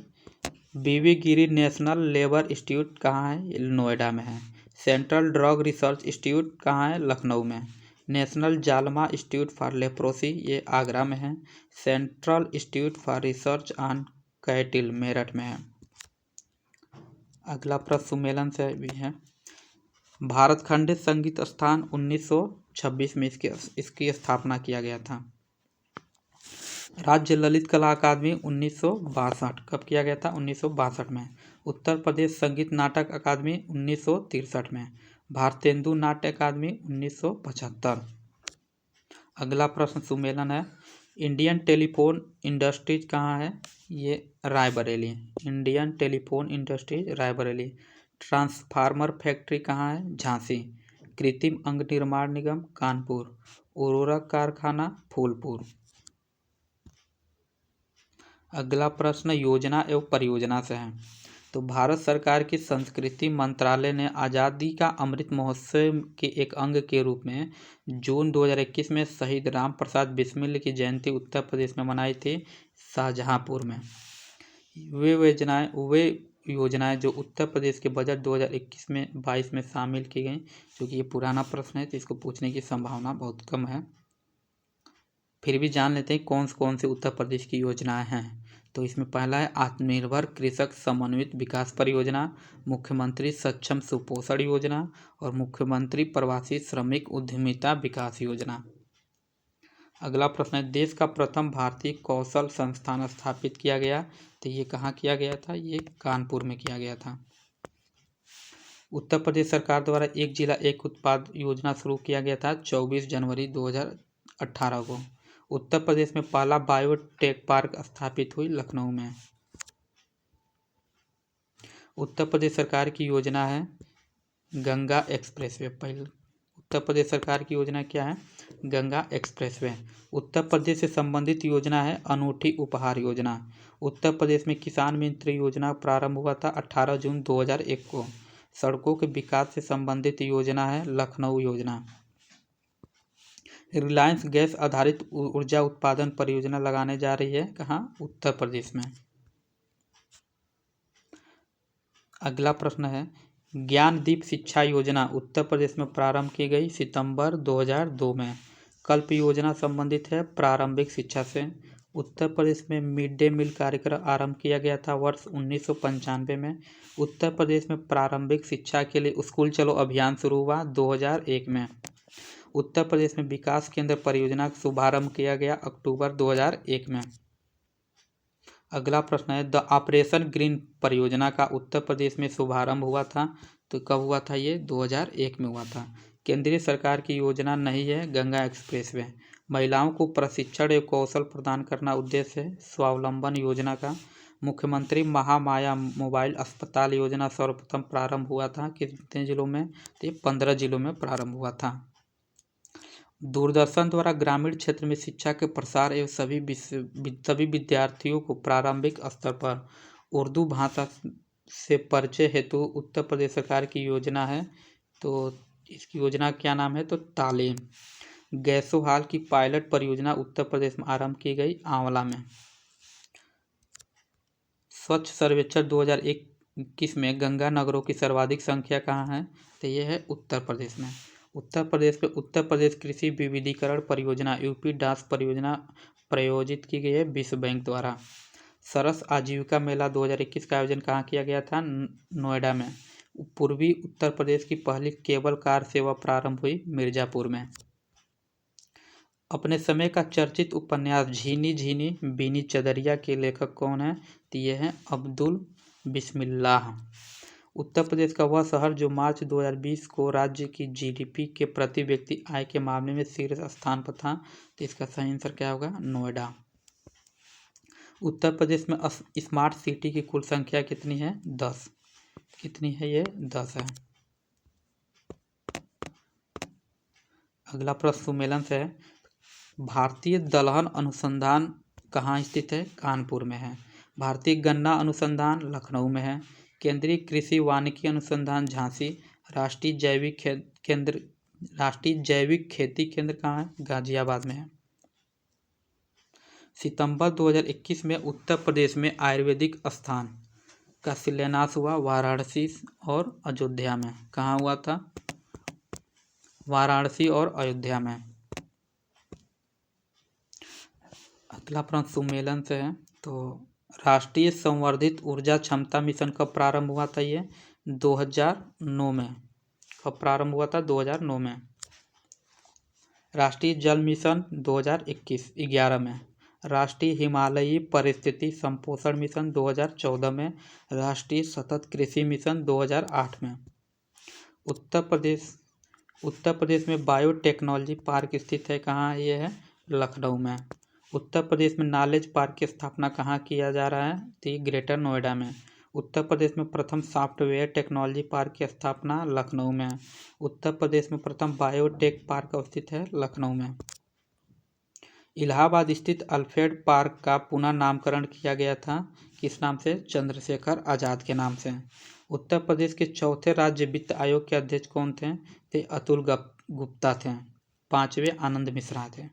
बीवी गिरी नेशनल लेबर इंस्टीट्यूट कहाँ है? नोएडा में है। सेंट्रल ड्रग रिसर्च इंस्टीट्यूट कहाँ है? लखनऊ में। नेशनल जालमा इंस्टीट्यूट फॉर लेप्रोसी ये आगरा में है। Central institute for research on कैटिल Meerut में है। अगला प्रश्न सुमेलन से भी है। भारतखंडे संगीत स्थान 1926 में इसकी स्थापना किया गया था। राज्य ललित कला अकादमी 1962। कब किया गया था? 1962 में। उत्तर प्रदेश संगीत नाटक अकादमी 1963 में। भारतेंदु नाट्य अकादमी 1975। अगला प्रश्न सुमेलन है। इंडियन टेलीफोन इंडस्ट्रीज कहाँ है? ये Raebareli. Indian telephone industries Raebareli. Transformer factory कहाँ है? झांसी। कृत्रिम अंग निर्माण निगम कानपुर। उर्वरक कारखाना फूलपुर। अगला प्रश्न योजना एवं परियोजना से है। तो भारत सरकार की संस्कृति मंत्रालय ने आज़ादी का अमृत महोत्सव के एक अंग के रूप में जून 2021 में शहीद राम प्रसाद बिस्मिल की जयंती उत्तर प्रदेश में मनाई थी शाहजहांपुर में। वे योजनाएं जो उत्तर प्रदेश के बजट 2021 में 22 में शामिल की गई, क्योंकि ये पुराना प्रश्न है तो इसको पूछने की संभावना बहुत कम है। फिर भी जान लेते हैं कौन कौन से उत्तर प्रदेश की योजनाएं हैं। तो इसमें पहला है आत्मनिर्भर कृषक समन्वित विकास परियोजना, मुख्यमंत्री सक्षम सुपोषण योजना और मुख्यमंत्री प्रवासी श्रमिक उद्यमिता विकास योजना। अगला प्रश्न है देश का प्रथम भारतीय कौशल संस्थान स्थापित किया गया, तो ये कहाँ किया गया था? ये कानपुर में किया गया था। उत्तर प्रदेश सरकार द्वारा एक जिला एक उत्पाद योजना शुरू किया गया था 24 जनवरी 2018 को। उत्तर प्रदेश में पहला बायोटेक पार्क स्थापित हुई लखनऊ में। उत्तर प्रदेश सरकार की योजना है गंगा एक्सप्रेसवे। पहले उत्तर प्रदेश सरकार की योजना क्या है? गंगा एक्सप्रेसवे। उत्तर प्रदेश से संबंधित योजना है अनूठी उपहार योजना। उत्तर प्रदेश में किसान मित्र योजना प्रारंभ हुआ था 18 जून 2001 को। सड़कों के विकास से संबंधित योजना है लखनऊ योजना। रिलायंस गैस आधारित ऊर्जा उत्पादन परियोजना लगाने जा रही है कहाँ? उत्तर प्रदेश में। अगला प्रश्न है ज्ञानदीप शिक्षा योजना उत्तर प्रदेश में प्रारंभ की गई सितंबर 2002 में। कल्प योजना संबंधित है प्रारंभिक शिक्षा से। उत्तर प्रदेश में मिड डे मील कार्यक्रम आरंभ किया गया था वर्ष 1995 में। उत्तर प्रदेश में प्रारंभिक शिक्षा के लिए स्कूल चलो अभियान शुरू हुआ 2001 में। उत्तर प्रदेश में विकास केंद्र परियोजना का शुभारंभ किया गया अक्टूबर 2001 में। अगला प्रश्न है, द ऑपरेशन ग्रीन परियोजना का उत्तर प्रदेश में शुभारंभ हुआ था, तो कब हुआ था ये? 2001 में हुआ था। केंद्रीय सरकार की योजना नहीं है गंगा एक्सप्रेसवे। महिलाओं को प्रशिक्षण एवं कौशल प्रदान करना उद्देश्य है स्वावलंबन योजना का। मुख्यमंत्री महामाया मोबाइल अस्पताल योजना सर्वप्रथम प्रारंभ हुआ था कितने जिलों में? तो 15 जिलों में प्रारंभ हुआ था। दूरदर्शन द्वारा ग्रामीण क्षेत्र में शिक्षा के प्रसार एवं सभी विद्यार्थियों को प्रारंभिक स्तर पर उर्दू भाषा से परिचय हेतु उत्तर प्रदेश सरकार की योजना है। तो इसकी योजना क्या नाम है? तो तालीम। गैसोहाल की पायलट परियोजना उत्तर प्रदेश में आरंभ की गई आंवला में। स्वच्छ सर्वेक्षण 2021 में गंगा नगरों की सर्वाधिक संख्या कहाँ है? तो यह है उत्तर प्रदेश में। उत्तर प्रदेश में उत्तर प्रदेश कृषि विविधीकरण परियोजना यूपी डास परियोजना प्रायोजित की गई है विश्व बैंक द्वारा। सरस आजीविका मेला 2021 का आयोजन कहाँ किया गया था? नोएडा में। पूर्वी उत्तर प्रदेश की पहली केबल कार सेवा प्रारंभ हुई मिर्जापुर में। अपने समय का चर्चित उपन्यास झीनी झीनी बीनी चदरिया के लेखक कौन है? तो ये हैं अब्दुल बिस्मिल्लाह। उत्तर प्रदेश का वह शहर जो मार्च 2020 को राज्य की जीडीपी के प्रति व्यक्ति आय के मामले में शीर्ष स्थान पर था, तो इसका सही आंसर क्या होगा? नोएडा। उत्तर प्रदेश में स्मार्ट सिटी की कुल संख्या कितनी है? 10। कितनी है ये? 10 है। अगला प्रश्न सुमेलन से है, भारतीय दलहन अनुसंधान कहाँ स्थित है? कानपुर में है। भारतीय गन्ना अनुसंधान लखनऊ में है। केंद्रीय कृषि वानिकी अनुसंधान झांसी। राष्ट्रीय जैविक खेती केंद्र कहाँ है? गाजियाबाद में है। सितंबर 2021 में उत्तर प्रदेश में आयुर्वेदिक स्थान का शिलान्यास हुआ वाराणसी और अयोध्या में। कहाँ हुआ था? वाराणसी और अयोध्या में। अगला प्रश्न सुमेलन से है, तो राष्ट्रीय संवर्धित ऊर्जा क्षमता मिशन कब प्रारंभ हुआ था? ये 2009 में। कब प्रारंभ हुआ था? 2009 में। राष्ट्रीय जल मिशन 2011 में। राष्ट्रीय हिमालयी परिस्थिति संपोषण मिशन 2014 में। राष्ट्रीय सतत कृषि मिशन 2008 में। उत्तर प्रदेश में बायोटेक्नोलॉजी पार्क स्थित है। कहाँ ये है? लखनऊ में। उत्तर प्रदेश में नॉलेज पार्क की स्थापना कहाँ किया जा रहा है? तो ग्रेटर नोएडा में। उत्तर प्रदेश में प्रथम सॉफ्टवेयर टेक्नोलॉजी पार्क की स्थापना लखनऊ में। उत्तर प्रदेश में प्रथम बायोटेक पार्क अवस्थित है लखनऊ में। इलाहाबाद स्थित अल्फ्रेड पार्क का पुनः नामकरण किया गया था, किस नाम से? चंद्रशेखर आजाद के नाम से। उत्तर प्रदेश के चौथे राज्य वित्त आयोग के अध्यक्ष कौन थे? ते अतुल गुप्ता थे। 5वें आनंद मिश्रा थे।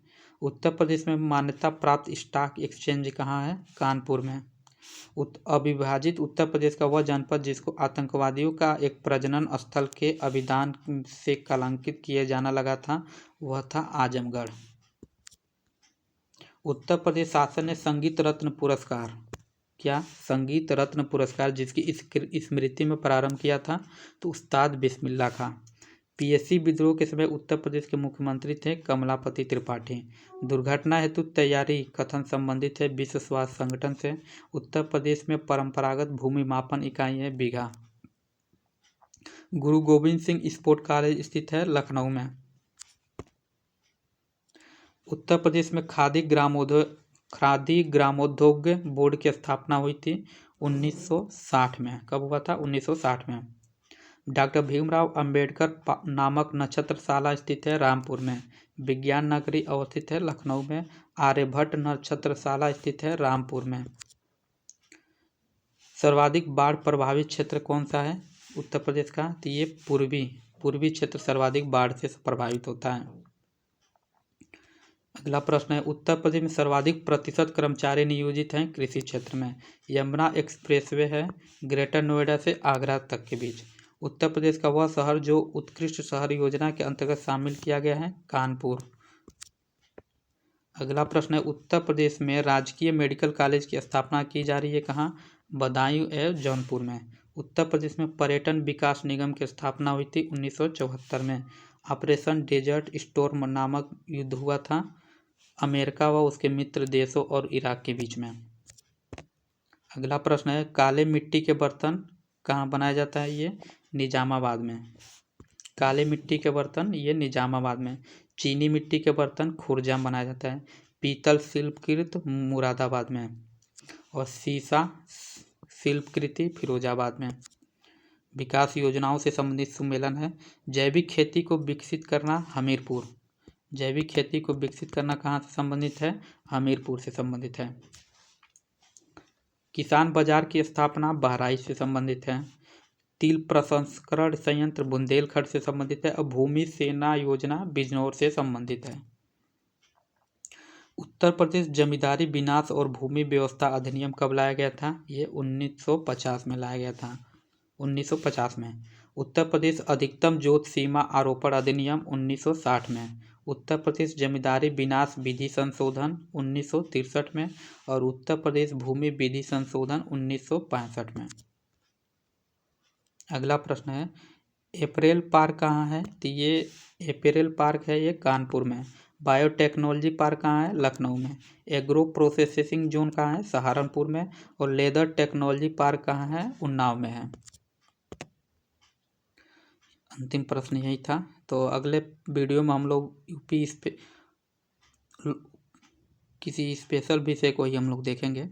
उत्तर प्रदेश में मान्यता प्राप्त स्टॉक एक्सचेंज कहाँ है? कानपुर में। अविभाजित उत्तर प्रदेश का वह जनपद जिसको आतंकवादियों का एक प्रजनन स्थल के अभिधान से कलंकित किए जाना लगा था, वह था आजमगढ़। उत्तर प्रदेश शासन ने संगीत रत्न पुरस्कार, क्या? संगीत रत्न पुरस्कार जिसकी स्मृति में प्रारंभ किया था, तो उस्ताद बिस्मिल्लाह खां। पीएससी विद्रोह के समय उत्तर प्रदेश के मुख्यमंत्री थे कमलापति त्रिपाठी। दुर्घटना हेतु तैयारी कथन संबंधित है विश्व स्वास्थ्य संगठन से। उत्तर प्रदेश में परंपरागत भूमि मापन इकाई है बीघा। गुरु गोविंद सिंह स्पोर्ट कॉलेज स्थित है लखनऊ में। उत्तर प्रदेश में खादी ग्रामोद्योग बोर्ड की स्थापना हुई थी 1960 में। कब हुआ था? 1960 में। डॉक्टर भीमराव अंबेडकर नामक नक्षत्रशाला स्थित है रामपुर में। विज्ञान नगरी अवस्थित है लखनऊ में। आर्यभट्ट नक्षत्रशाला स्थित है रामपुर में। सर्वाधिक बाढ़ प्रभावित क्षेत्र कौन सा है उत्तर प्रदेश का? तो ये पूर्वी क्षेत्र सर्वाधिक बाढ़ से प्रभावित होता है। अगला प्रश्न है, उत्तर प्रदेश में सर्वाधिक प्रतिशत कर्मचारी नियोजित हैं कृषि क्षेत्र में। यमुना एक्सप्रेसवे है ग्रेटर नोएडा से आगरा तक के बीच। उत्तर प्रदेश का वह शहर जो उत्कृष्ट शहर योजना के अंतर्गत शामिल किया गया है, कानपुर। अगला प्रश्न है, उत्तर प्रदेश में राजकीय मेडिकल कॉलेज की स्थापना की जा रही है कहाँ? बदायूं एवं जौनपुर में। उत्तर प्रदेश में पर्यटन विकास निगम की स्थापना हुई थी 1974 में। ऑपरेशन डेजर्ट स्टॉर्म नामक युद्ध हुआ था अमेरिका व उसके मित्र देशों और इराक के बीच में। अगला प्रश्न है, काले मिट्टी के बर्तन कहाँ बनाया जाता है? ये निजामाबाद में। काले मिट्टी के बर्तन ये निजामाबाद में। चीनी मिट्टी के बर्तन खुर्जा में बनाया जाता है। पीतल शिल्पकृत मुरादाबाद में और सीसा शिल्पकृति फिरोजाबाद में। विकास योजनाओं से संबंधित सम्मेलन है, जैविक खेती को विकसित करना हमीरपुर। जैविक खेती को विकसित करना कहाँ से संबंधित है? हमीरपुर से संबंधित है। किसान बाजार की स्थापना बहराइच से संबंधित है। तिल प्रसंस्करण संयंत्र बुंदेलखंड से संबंधित है और भूमि सेना योजना बिजनौर से संबंधित है। उत्तर प्रदेश जमींदारी विनाश और भूमि व्यवस्था अधिनियम कब लाया गया था? ये 1950 में लाया गया था। 1950 में। उत्तर प्रदेश अधिकतम जोत सीमा आरोपण अधिनियम 1960 में। उत्तर प्रदेश जमींदारी विनाश विधि संशोधन 1963 में और उत्तर प्रदेश भूमि विधि संशोधन 1965 में। अगला प्रश्न है, एपरेल पार्क कहाँ है? तो ये एपरेल पार्क है ये कानपुर में। बायोटेक्नोलॉजी पार्क कहाँ है? लखनऊ में। एग्रो प्रोसेसिंग जोन कहाँ है? सहारनपुर में। और लेदर टेक्नोलॉजी पार्क कहाँ है? उन्नाव में है। अंतिम प्रश्न यही था। तो अगले वीडियो में हम लोग यूपी किसी स्पेशल विषय को ही हम लोग देखेंगे।